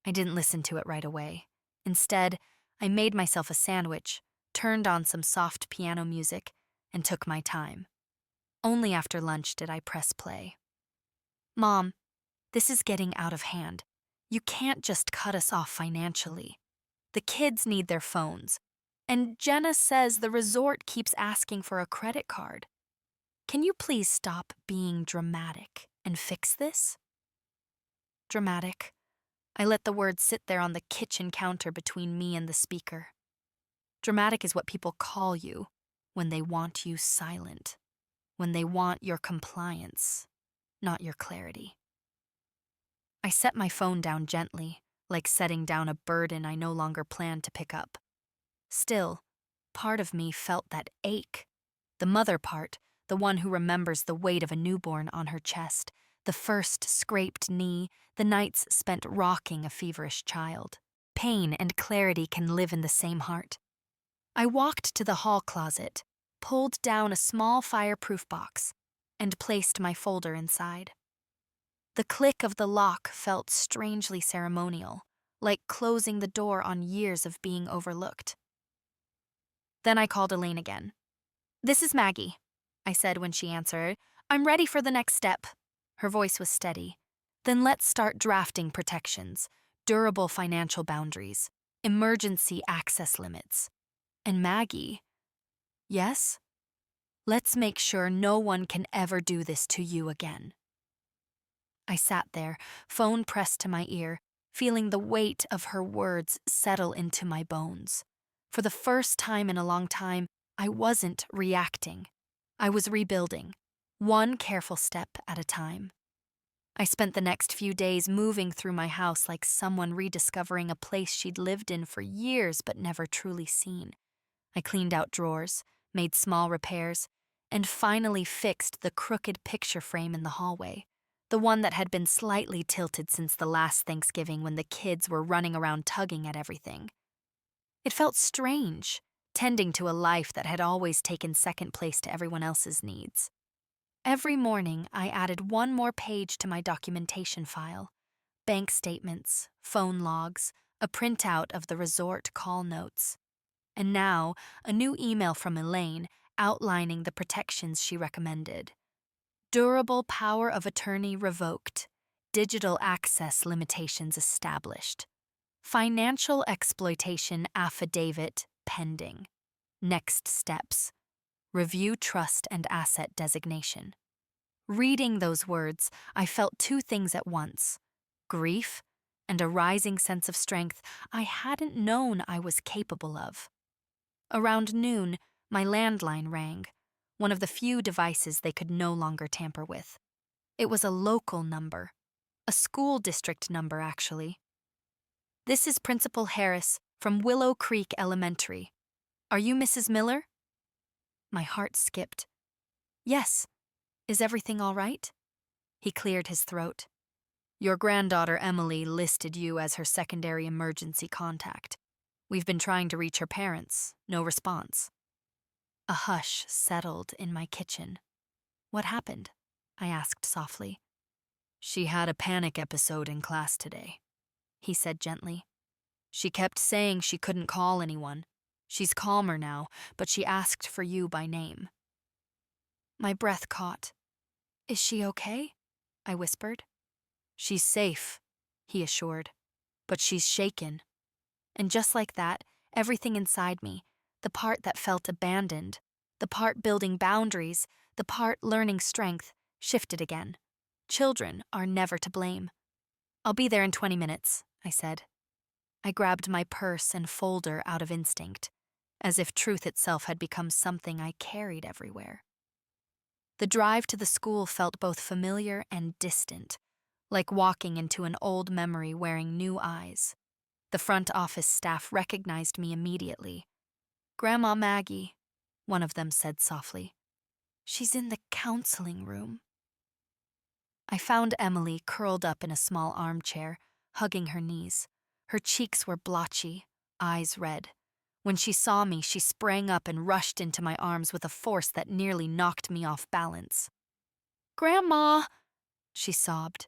I didn't listen to it right away. Instead, I made myself a sandwich, turned on some soft piano music, and took my time. Only after lunch did I press play. Mom, this is getting out of hand. You can't just cut us off financially. The kids need their phones. And Jenna says the resort keeps asking for a credit card. Can you please stop being dramatic and fix this? Dramatic. I let the word sit there on the kitchen counter between me and the speaker. Dramatic is what people call you when they want you silent, when they want your compliance, not your clarity. I set my phone down gently, like setting down a burden I no longer planned to pick up. Still, part of me felt that ache. The mother part, the one who remembers the weight of a newborn on her chest, the first scraped knee, the nights spent rocking a feverish child. Pain and clarity can live in the same heart. I walked to the hall closet, pulled down a small fireproof box, and placed my folder inside. The click of the lock felt strangely ceremonial, like closing the door on years of being overlooked. Then I called Elaine again. This is Maggie, I said when she answered. I'm ready for the next step. Her voice was steady. Then let's start drafting protections, durable financial boundaries, emergency access limits. And Maggie, yes? Let's make sure no one can ever do this to you again. I sat there, phone pressed to my ear, feeling the weight of her words settle into my bones. For the first time in a long time, I wasn't reacting. I was rebuilding, one careful step at a time. I spent the next few days moving through my house like someone rediscovering a place she'd lived in for years but never truly seen. I cleaned out drawers, made small repairs, and finally fixed the crooked picture frame in the hallway, the one that had been slightly tilted since the last Thanksgiving when the kids were running around tugging at everything. It felt strange, tending to a life that had always taken second place to everyone else's needs. Every morning, I added one more page to my documentation file: bank statements, phone logs, a printout of the resort call notes. And now, a new email from Elaine outlining the protections she recommended. Durable power of attorney revoked. Digital access limitations established. Financial exploitation affidavit pending. Next steps. Review trust and asset designation. Reading those words, I felt two things at once: grief and a rising sense of strength I hadn't known I was capable of. Around noon, my landline rang, one of the few devices they could no longer tamper with. It was a local number, a school district number, actually. "This is Principal Harris from Willow Creek Elementary. Are you Mrs. Miller?" My heart skipped. "Yes. Is everything all right?" He cleared his throat. "Your granddaughter Emily listed you as her secondary emergency contact. We've been trying to reach her parents. No response." A hush settled in my kitchen. "What happened?" I asked softly. "She had a panic episode in class today," he said gently. "She kept saying she couldn't call anyone. She's calmer now, but she asked for you by name." My breath caught. "Is she okay?" I whispered. "She's safe," he assured, "but she's shaken." And just like that, everything inside me, the part that felt abandoned, the part building boundaries, the part learning strength, shifted again. Children are never to blame. "I'll be there in 20 minutes, I said. I grabbed my purse and folder out of instinct, as if truth itself had become something I carried everywhere. The drive to the school felt both familiar and distant, like walking into an old memory wearing new eyes. The front office staff recognized me immediately. "Grandma Maggie," one of them said softly. "She's in the counseling room." I found Emily curled up in a small armchair, hugging her knees. Her cheeks were blotchy, eyes red. When she saw me, she sprang up and rushed into my arms with a force that nearly knocked me off balance. "Grandma," she sobbed.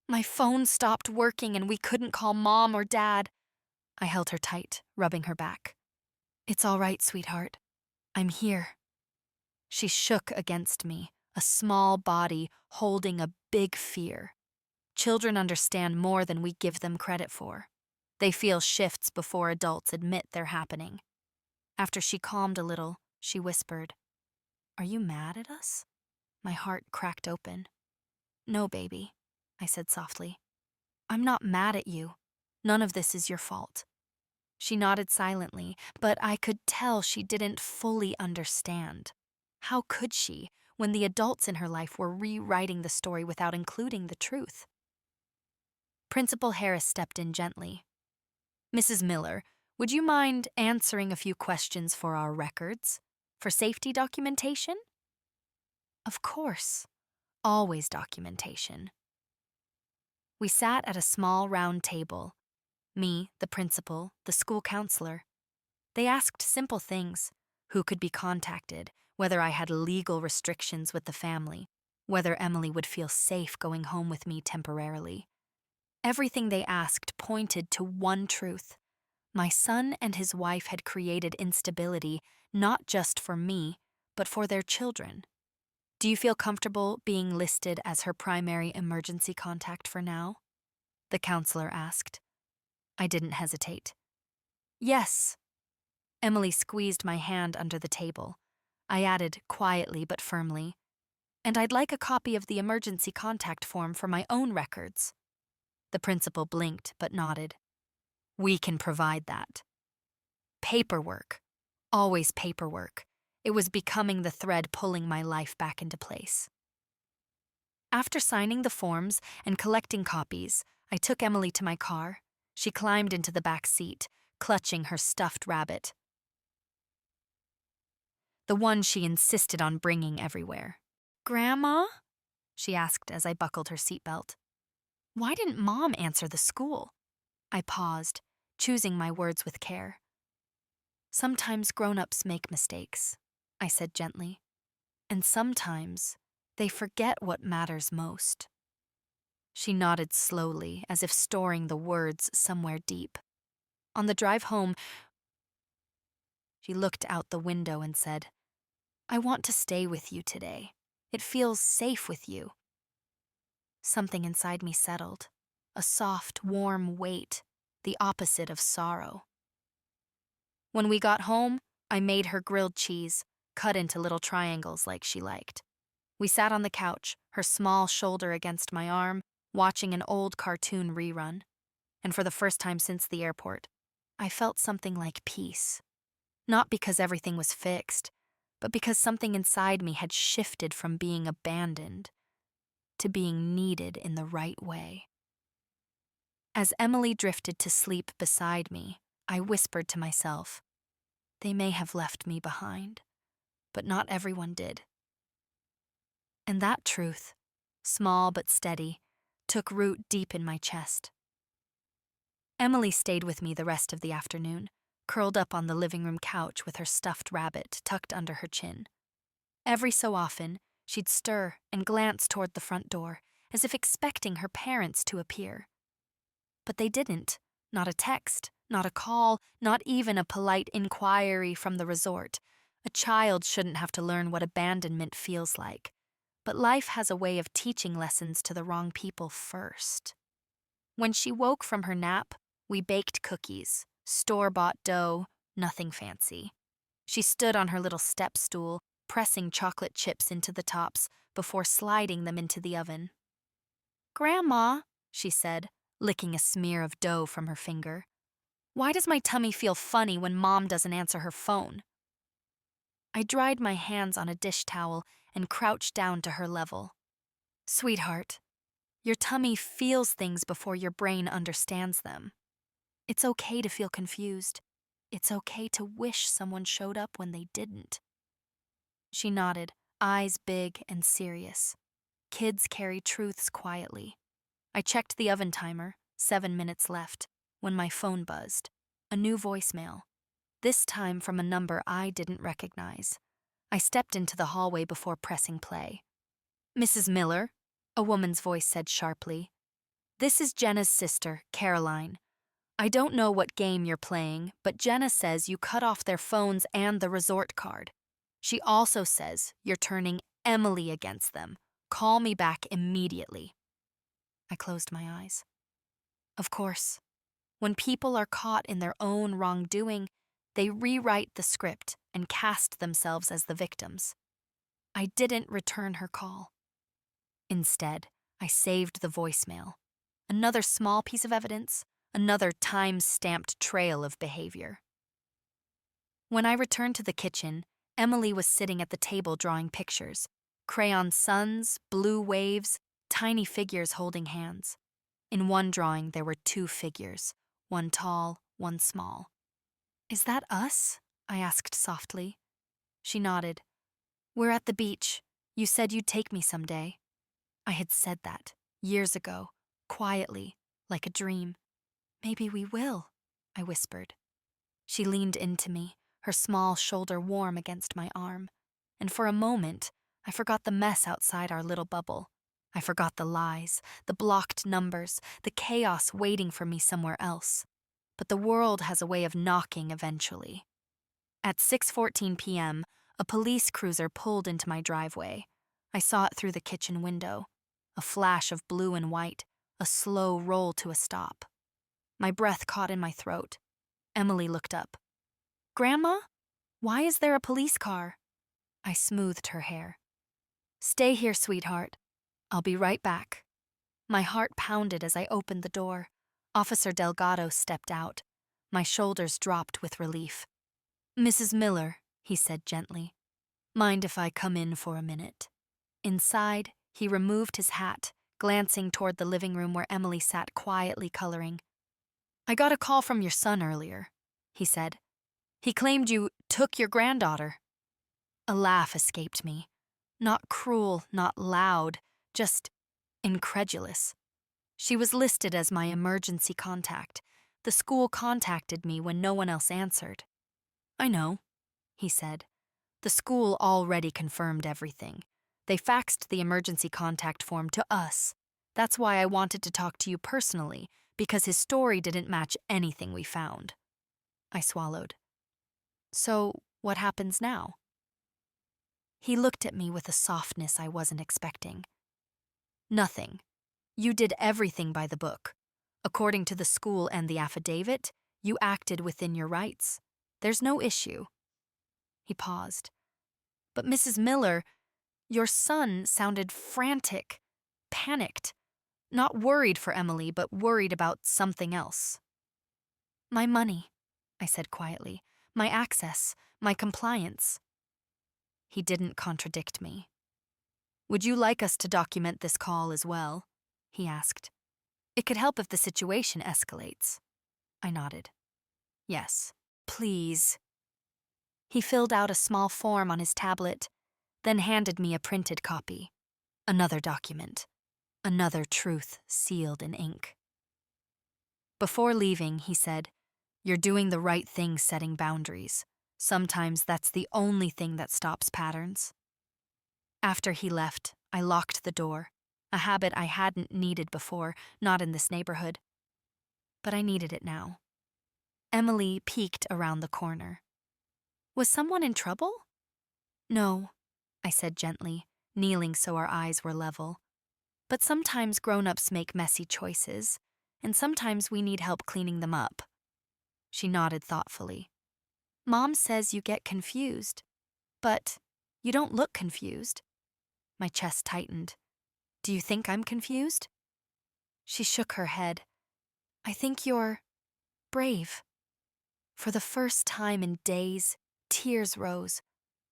"My phone stopped working and we couldn't call Mom or Dad." I held her tight, rubbing her back. "It's all right, sweetheart. I'm here." She shook against me, a small body holding a big fear. Children understand more than we give them credit for. They feel shifts before adults admit they're happening. After she calmed a little, she whispered, "Are you mad at us?" My heart cracked open. "No, baby," I said softly. "I'm not mad at you. None of this is your fault." She nodded silently, but I could tell she didn't fully understand. How could she, when the adults in her life were rewriting the story without including the truth? Principal Harris stepped in gently. "Mrs. Miller, would you mind answering a few questions for our records? For safety documentation?" "Of course. Always documentation." We sat at a small round table. Me, the principal, the school counselor. They asked simple things: who could be contacted, whether I had legal restrictions with the family, whether Emily would feel safe going home with me temporarily. Everything they asked pointed to one truth. My son and his wife had created instability not just for me, but for their children. "Do you feel comfortable being listed as her primary emergency contact for now?" the counselor asked. I didn't hesitate. "Yes." Emily squeezed my hand under the table. I added quietly but firmly, "And I'd like a copy of the emergency contact form for my own records." The principal blinked but nodded. "We can provide that." Paperwork. Always paperwork. It was becoming the thread pulling my life back into place. After signing the forms and collecting copies, I took Emily to my car. She climbed into the back seat, clutching her stuffed rabbit, the one she insisted on bringing everywhere. "Grandma?" she asked as I buckled her seatbelt. "Why didn't Mom answer the school?" I paused, choosing my words with care. "Sometimes grown-ups make mistakes," I said gently. "And sometimes they forget what matters most." She nodded slowly, as if storing the words somewhere deep. On the drive home, she looked out the window and said, "I want to stay with you today. It feels safe with you. Something inside me settled. A soft, warm weight, the opposite of sorrow. When we got home, I made her grilled cheese, cut into little triangles like she liked. We sat on the couch, her small shoulder against my arm, watching an old cartoon rerun. And for the first time since the airport, I felt something like peace. Not because everything was fixed, but because something inside me had shifted from being abandoned to being needed in the right way. As Emily drifted to sleep beside me, I whispered to myself, they may have left me behind, but not everyone did. And that truth, small but steady, took root deep in my chest. Emily stayed with me the rest of the afternoon, curled up on the living room couch with her stuffed rabbit tucked under her chin. Every so often, she'd stir and glance toward the front door, as if expecting her parents to appear. But they didn't. Not a text, not a call, not even a polite inquiry from the resort. A child shouldn't have to learn what abandonment feels like. But life has a way of teaching lessons to the wrong people first. When she woke from her nap, we baked cookies, store-bought dough, nothing fancy. She stood on her little step stool, pressing chocolate chips into the tops before sliding them into the oven. "Grandma," she said, licking a smear of dough from her finger, "why does my tummy feel funny when Mom doesn't answer her phone?" I dried my hands on a dish towel and crouched down to her level. "Sweetheart, your tummy feels things before your brain understands them. It's okay to feel confused. It's okay to wish someone showed up when they didn't." She nodded, eyes big and serious. Kids carry truths quietly. I checked the oven timer, 7 minutes left, when my phone buzzed. A new voicemail. This time from a number I didn't recognize. I stepped into the hallway before pressing play. "Mrs. Miller," a woman's voice said sharply. "This is Jenna's sister, Caroline. I don't know what game you're playing, but Jenna says you cut off their phones and the resort card. She also says you're turning Emily against them. Call me back immediately." I closed my eyes. Of course, when people are caught in their own wrongdoing, they rewrite the script and cast themselves as the victims. I didn't return her call. Instead, I saved the voicemail. Another small piece of evidence, another time-stamped trail of behavior. When I returned to the kitchen, Emily was sitting at the table drawing pictures. Crayon suns, blue waves, tiny figures holding hands. In one drawing, there were 2 figures, one tall, one small. "Is that us?" I asked softly. She nodded. "We're at the beach. You said you'd take me someday." I had said that, years ago, quietly, like a dream. "Maybe we will," I whispered. She leaned into me, her small shoulder warm against my arm. And for a moment, I forgot the mess outside our little bubble. I forgot the lies, the blocked numbers, the chaos waiting for me somewhere else. But the world has a way of knocking eventually. At 6:14 p.m., a police cruiser pulled into my driveway. I saw it through the kitchen window. A flash of blue and white, a slow roll to a stop. My breath caught in my throat. Emily looked up. "Grandma? Why is there a police car?" I smoothed her hair. "Stay here, sweetheart. I'll be right back." My heart pounded as I opened the door. Officer Delgado stepped out. My shoulders dropped with relief. "Mrs. Miller," he said gently, "mind if I come in for a minute?" Inside, he removed his hat, glancing toward the living room where Emily sat quietly coloring. "I got a call from your son earlier," he said. "He claimed you took your granddaughter." A laugh escaped me. Not cruel, not loud, just incredulous. She was listed as my emergency contact. The school contacted me when no one else answered. "I know," he said. "The school already confirmed everything. They faxed the emergency contact form to us. That's why I wanted to talk to you personally, because his story didn't match anything we found." I swallowed. "So, what happens now?" He looked at me with a softness I wasn't expecting. Nothing. You did everything by the book. According to the school and the affidavit, you acted within your rights. There's no issue. He paused. But Mrs. Miller, your son sounded frantic, panicked, not worried for Emily, but worried about something else. My money, I said quietly, my access, my compliance. He didn't contradict me. Would you like us to document this call as well? He asked. It could help if the situation escalates. I nodded. Yes, please. He filled out a small form on his tablet, then handed me a printed copy. Another document. Another truth sealed in ink. Before leaving, he said, "You're doing the right thing setting boundaries. Sometimes that's the only thing that stops patterns." After he left, I locked the door, a habit I hadn't needed before, not in this neighborhood. But I needed it now. Emily peeked around the corner. Was someone in trouble? No, I said gently, kneeling so our eyes were level. But sometimes grown-ups make messy choices, and sometimes we need help cleaning them up. She nodded thoughtfully. Mom says you get confused, but you don't look confused. My chest tightened. Do you think I'm confused? She shook her head. I think you're brave. For the first time in days, tears rose,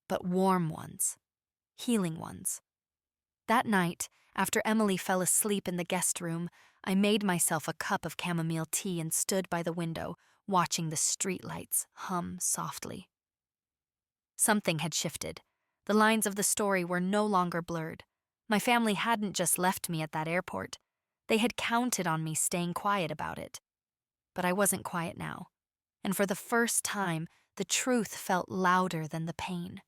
but warm ones, healing ones. That night, after Emily fell asleep in the guest room, I made myself a cup of chamomile tea and stood by the window, watching the streetlights hum softly. Something had shifted. The lines of the story were no longer blurred. My family hadn't just left me at that airport. They had counted on me staying quiet about it. But I wasn't quiet now. And for the first time, the truth felt louder than the pain.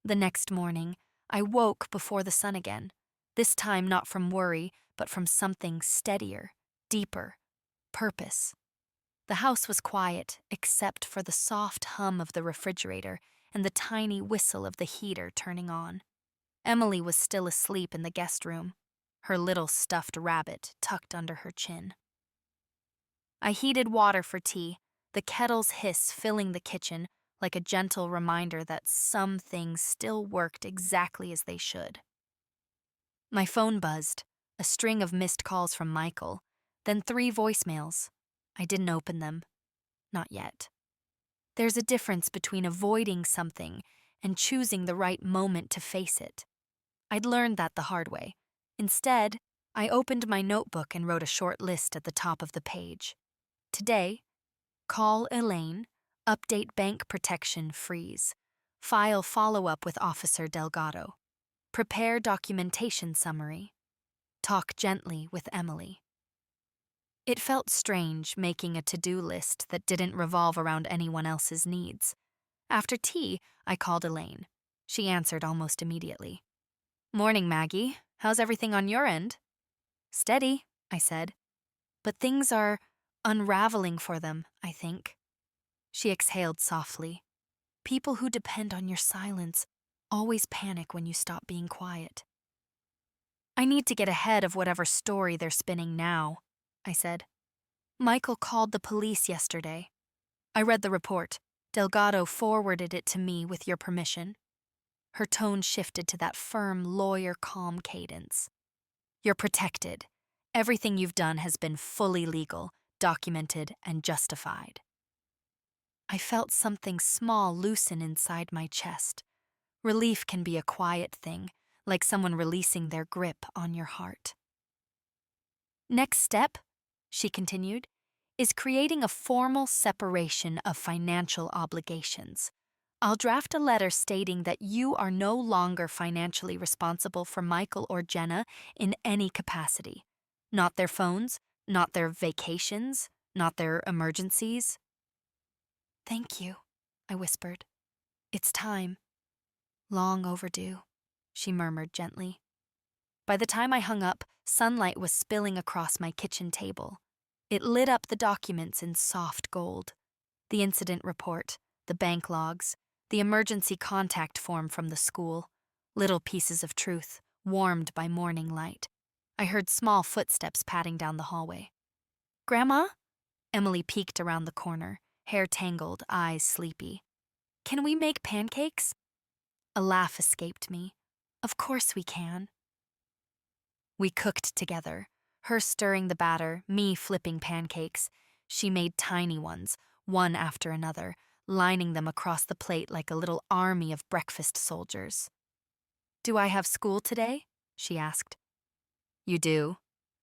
The next morning, I woke before the sun again. This time not from worry, but from something steadier, deeper, purpose. The house was quiet, except for the soft hum of the refrigerator and the tiny whistle of the heater turning on. Emily was still asleep in the guest room, her little stuffed rabbit tucked under her chin. I heated water for tea, the kettle's hiss filling the kitchen like a gentle reminder that some things still worked exactly as they should. My phone buzzed, a string of missed calls from Michael, then 3 voicemails. I didn't open them. Not yet. There's a difference between avoiding something and choosing the right moment to face it. I'd learned that the hard way. Instead, I opened my notebook and wrote a short list at the top of the page. Today, call Elaine, update bank protection freeze, file follow-up with Officer Delgado, prepare documentation summary, talk gently with Emily. It felt strange making a to-do list that didn't revolve around anyone else's needs. After tea, I called Elaine. She answered almost immediately. Morning, Maggie. How's everything on your end? Steady, I said. But things are unraveling for them, I think. She exhaled softly. People who depend on your silence always panic when you stop being quiet. I need to get ahead of whatever story they're spinning now, I said. Michael called the police yesterday. I read the report. Delgado forwarded it to me with your permission. Her tone shifted to that firm, lawyer-calm cadence. You're protected. Everything you've done has been fully legal, documented, and justified. I felt something small loosen inside my chest. Relief can be a quiet thing, like someone releasing their grip on your heart. Next step, she continued, is creating a formal separation of financial obligations. I'll draft a letter stating that you are no longer financially responsible for Michael or Jenna in any capacity. Not their phones, not their vacations, not their emergencies. Thank you, I whispered. It's time. Long overdue, she murmured gently. By the time I hung up, sunlight was spilling across my kitchen table. It lit up the documents in soft gold. The incident report, the bank logs, the emergency contact form from the school. little pieces of truth, warmed by morning light. I heard small footsteps padding down the hallway. "Grandma?" Emily peeked around the corner, hair tangled, eyes sleepy. "Can we make pancakes?" A laugh escaped me. "Of course we can." We cooked together, her stirring the batter, me flipping pancakes. She made tiny ones, one after another, lining them across the plate like a little army of breakfast soldiers. "Do I have school today?" she asked. "You do,"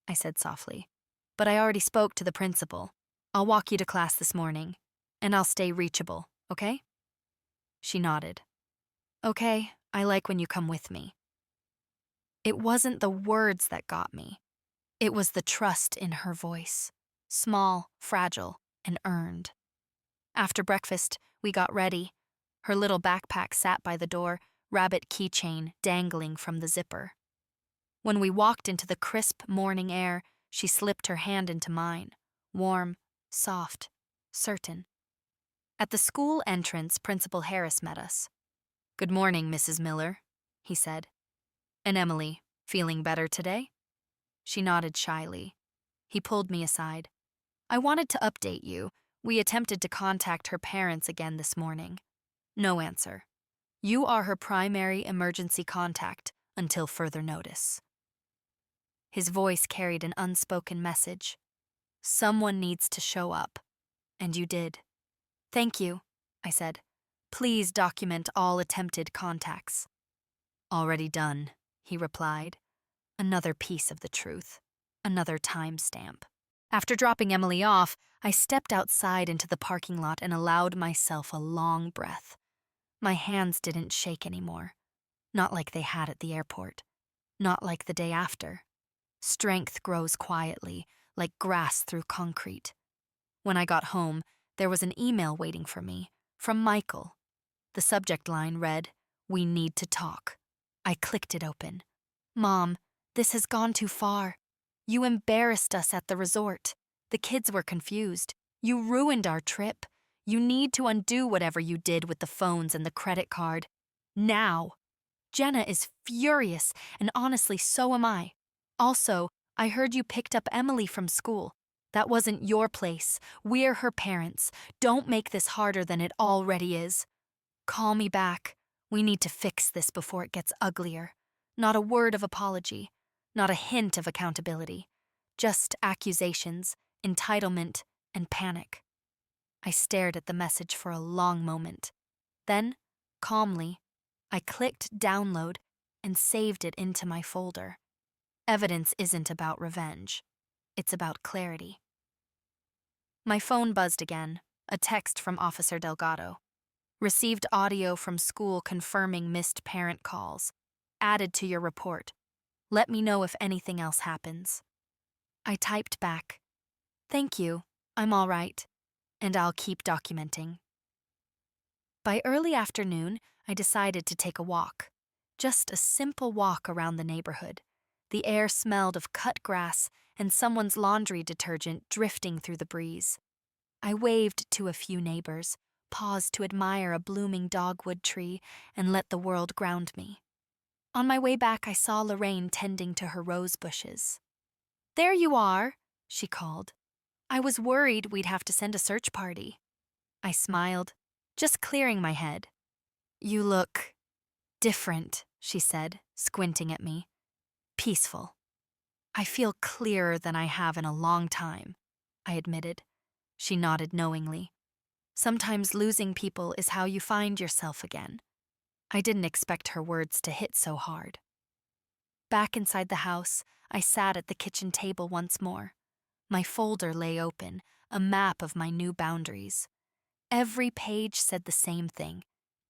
I said softly. "But I already spoke to the principal. I'll walk you to class this morning, and I'll stay reachable, okay?" She nodded. "Okay, I like when you come with me." It wasn't the words that got me. It was the trust in her voice. Small, fragile, and earned. After breakfast, we got ready. Her little backpack sat by the door, rabbit keychain dangling from the zipper. When we walked into the crisp morning air, she slipped her hand into mine, warm, soft, certain. At the school entrance, Principal Harris met us. "Good morning, Mrs. Miller," he said. "And Emily, feeling better today?" She nodded shyly. He pulled me aside. "I wanted to update you. We attempted to contact her parents again this morning. No answer. You are her primary emergency contact until further notice." His voice carried an unspoken message. Someone needs to show up. And you did. "Thank you," I said. "Please document all attempted contacts." "Already done," he replied. Another piece of the truth. Another timestamp. After dropping Emily off, I stepped outside into the parking lot and allowed myself a long breath. My hands didn't shake anymore. Not like they had at the airport. Not like the day after. Strength grows quietly, like grass through concrete. When I got home, there was an email waiting for me, from Michael. The subject line read, "We need to talk." I clicked it open. "Mom, this has gone too far. You embarrassed us at the resort. The kids were confused. You ruined our trip. You need to undo whatever you did with the phones and the credit card. Now." Jenna is furious, and honestly, so am I. Also, I heard you picked up Emily from school. That wasn't your place. We're her parents. Don't make this harder than it already is. Call me back. We need to fix this before it gets uglier. Not a word of apology. Not a hint of accountability. Just accusations, entitlement, and panic. I stared at the message for a long moment. Then, calmly, I clicked download and saved it into my folder. Evidence isn't about revenge. It's about clarity. My phone buzzed again, a text from Officer Delgado. "Received audio from school confirming missed parent calls. Added to your report. Let me know if anything else happens." I typed back, "Thank you, I'm all right, and I'll keep documenting." By early afternoon, I decided to take a walk. Just a simple walk around the neighborhood. The air smelled of cut grass and someone's laundry detergent drifting through the breeze. I waved to a few neighbors, paused to admire a blooming dogwood tree, and let the world ground me. On my way back, I saw Lorraine tending to her rose bushes. "There you are," she called. "I was worried we'd have to send a search party." I smiled, just clearing my head. "You look different," she said, squinting at me. "Peaceful." "I feel clearer than I have in a long time," I admitted. She nodded knowingly. "Sometimes losing people is how you find yourself again." I didn't expect her words to hit so hard. Back inside the house, I sat at the kitchen table once more. My folder lay open, a map of my new boundaries. Every page said the same thing.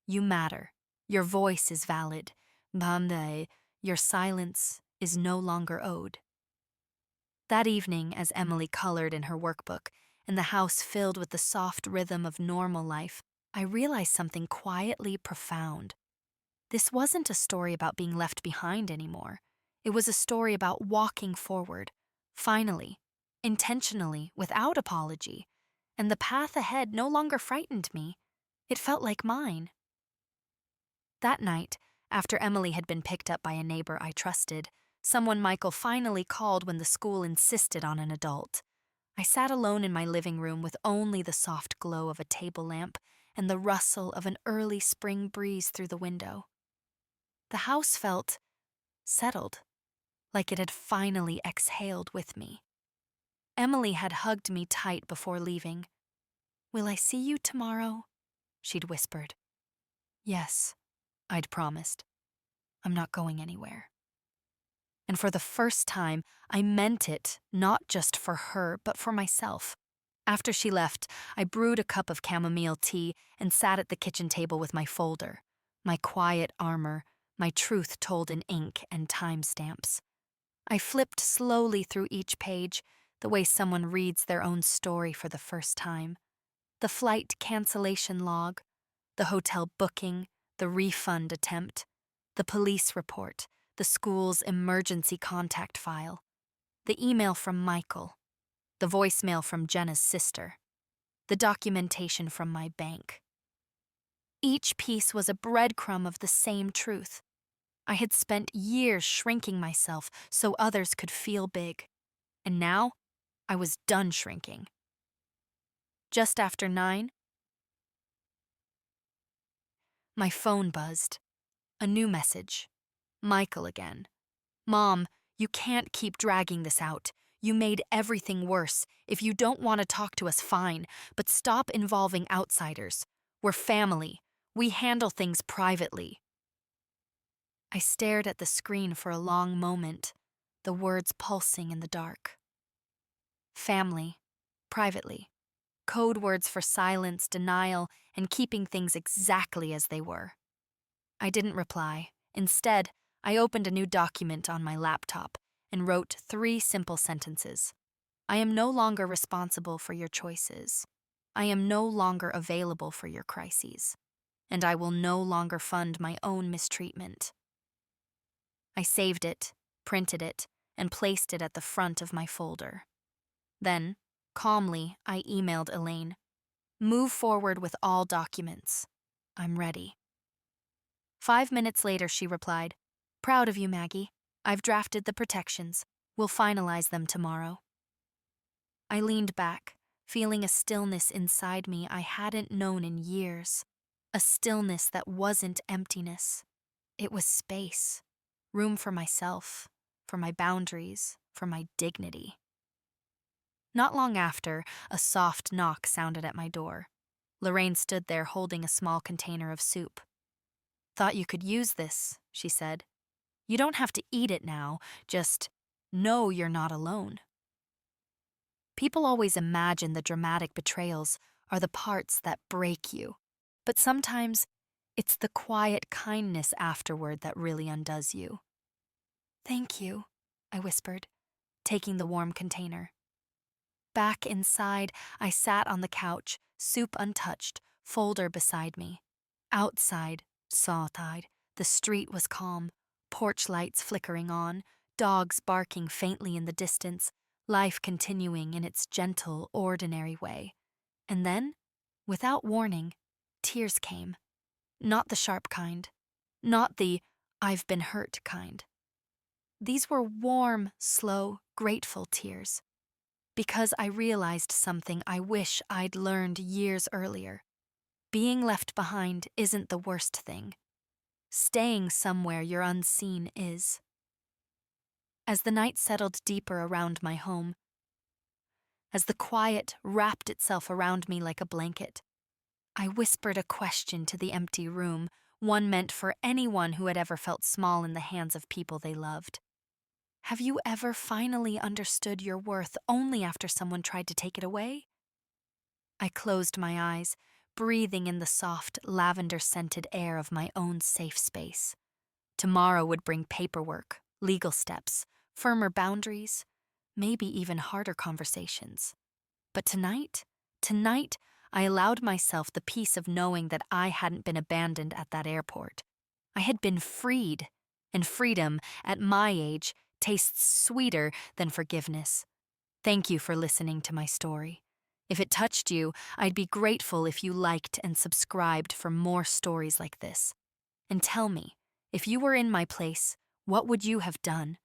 You matter. Your voice is valid. Bamde, your silence is no longer owed. That evening, as Emily colored in her workbook, and the house filled with the soft rhythm of normal life, I realized something quietly profound. This wasn't a story about being left behind anymore. It was a story about walking forward, finally, intentionally, without apology, and the path ahead no longer frightened me. It felt like mine. That night, After Emily had been picked up by a neighbor I trusted, someone Michael finally called when the school insisted on an adult. I sat alone in my living room with only the soft glow of a table lamp and the rustle of an early spring breeze through the window. The house felt settled, like it had finally exhaled with me. Emily had hugged me tight before leaving. "Will I see you tomorrow?" she'd whispered. "Yes," I'd promised. "I'm not going anywhere." And for the first time, I meant it, not just for her, but for myself. After she left, I brewed a cup of chamomile tea and sat at the kitchen table with my folder, my quiet armor, my truth told in ink and timestamps. I flipped slowly through each page, the way someone reads their own story for the first time. The flight cancellation log, the hotel booking, the refund attempt, the police report, the school's emergency contact file, the email from Michael, the voicemail from Jenna's sister, the documentation from my bank. Each piece was a breadcrumb of the same truth. I had spent years shrinking myself so others could feel big, and now I was done shrinking. Just after 9, my phone buzzed. A new message. Michael again. "Mom, you can't keep dragging this out. You made everything worse. If you don't want to talk to us, fine, but stop involving outsiders. We're family. We handle things privately." I stared at the screen for a long moment, the words pulsing in the dark. Family, privately. Code words for silence, denial, and keeping things exactly as they were. I didn't reply. Instead, I opened a new document on my laptop and wrote 3 simple sentences. "I am no longer responsible for your choices. I am no longer available for your crises. And I will no longer fund my own mistreatment." I saved it, printed it, and placed it at the front of my folder. Then, calmly, I emailed Elaine. "Move forward with all documents. I'm ready." 5 minutes later, she replied, "Proud of you, Maggie. I've drafted the protections. We'll finalize them tomorrow." I leaned back, feeling a stillness inside me I hadn't known in years. A stillness that wasn't emptiness. It was space. Room for myself, for my boundaries, for my dignity. Not long after, a soft knock sounded at my door. Lorraine stood there holding a small container of soup. "Thought you could use this," she said. "You don't have to eat it now, just know you're not alone." People always imagine the dramatic betrayals are the parts that break you, but sometimes it's the quiet kindness afterward that really undoes you. "Thank you," I whispered, taking the warm container. Back inside, I sat on the couch, soup untouched, folder beside me. Outside, soft-eyed, the street was calm, porch lights flickering on, dogs barking faintly in the distance, life continuing in its gentle, ordinary way. And then, without warning, tears came. Not the sharp kind. Not the "I've been hurt" kind. These were warm, slow, grateful tears. Because I realized something I wish I'd learned years earlier. Being left behind isn't the worst thing. Staying somewhere you're unseen is. As the night settled deeper around my home, as the quiet wrapped itself around me like a blanket, I whispered a question to the empty room, one meant for anyone who had ever felt small in the hands of people they loved. Have you ever finally understood your worth only after someone tried to take it away? I closed my eyes, breathing in the soft, lavender-scented air of my own safe space. Tomorrow would bring paperwork, legal steps, firmer boundaries, maybe even harder conversations. But tonight, I allowed myself the peace of knowing that I hadn't been abandoned at that airport. I had been freed, and freedom, at my age, tastes sweeter than forgiveness. Thank you for listening to my story. If it touched you, I'd be grateful if you liked and subscribed for more stories like this. And tell me, If you were in my place, what would you have done?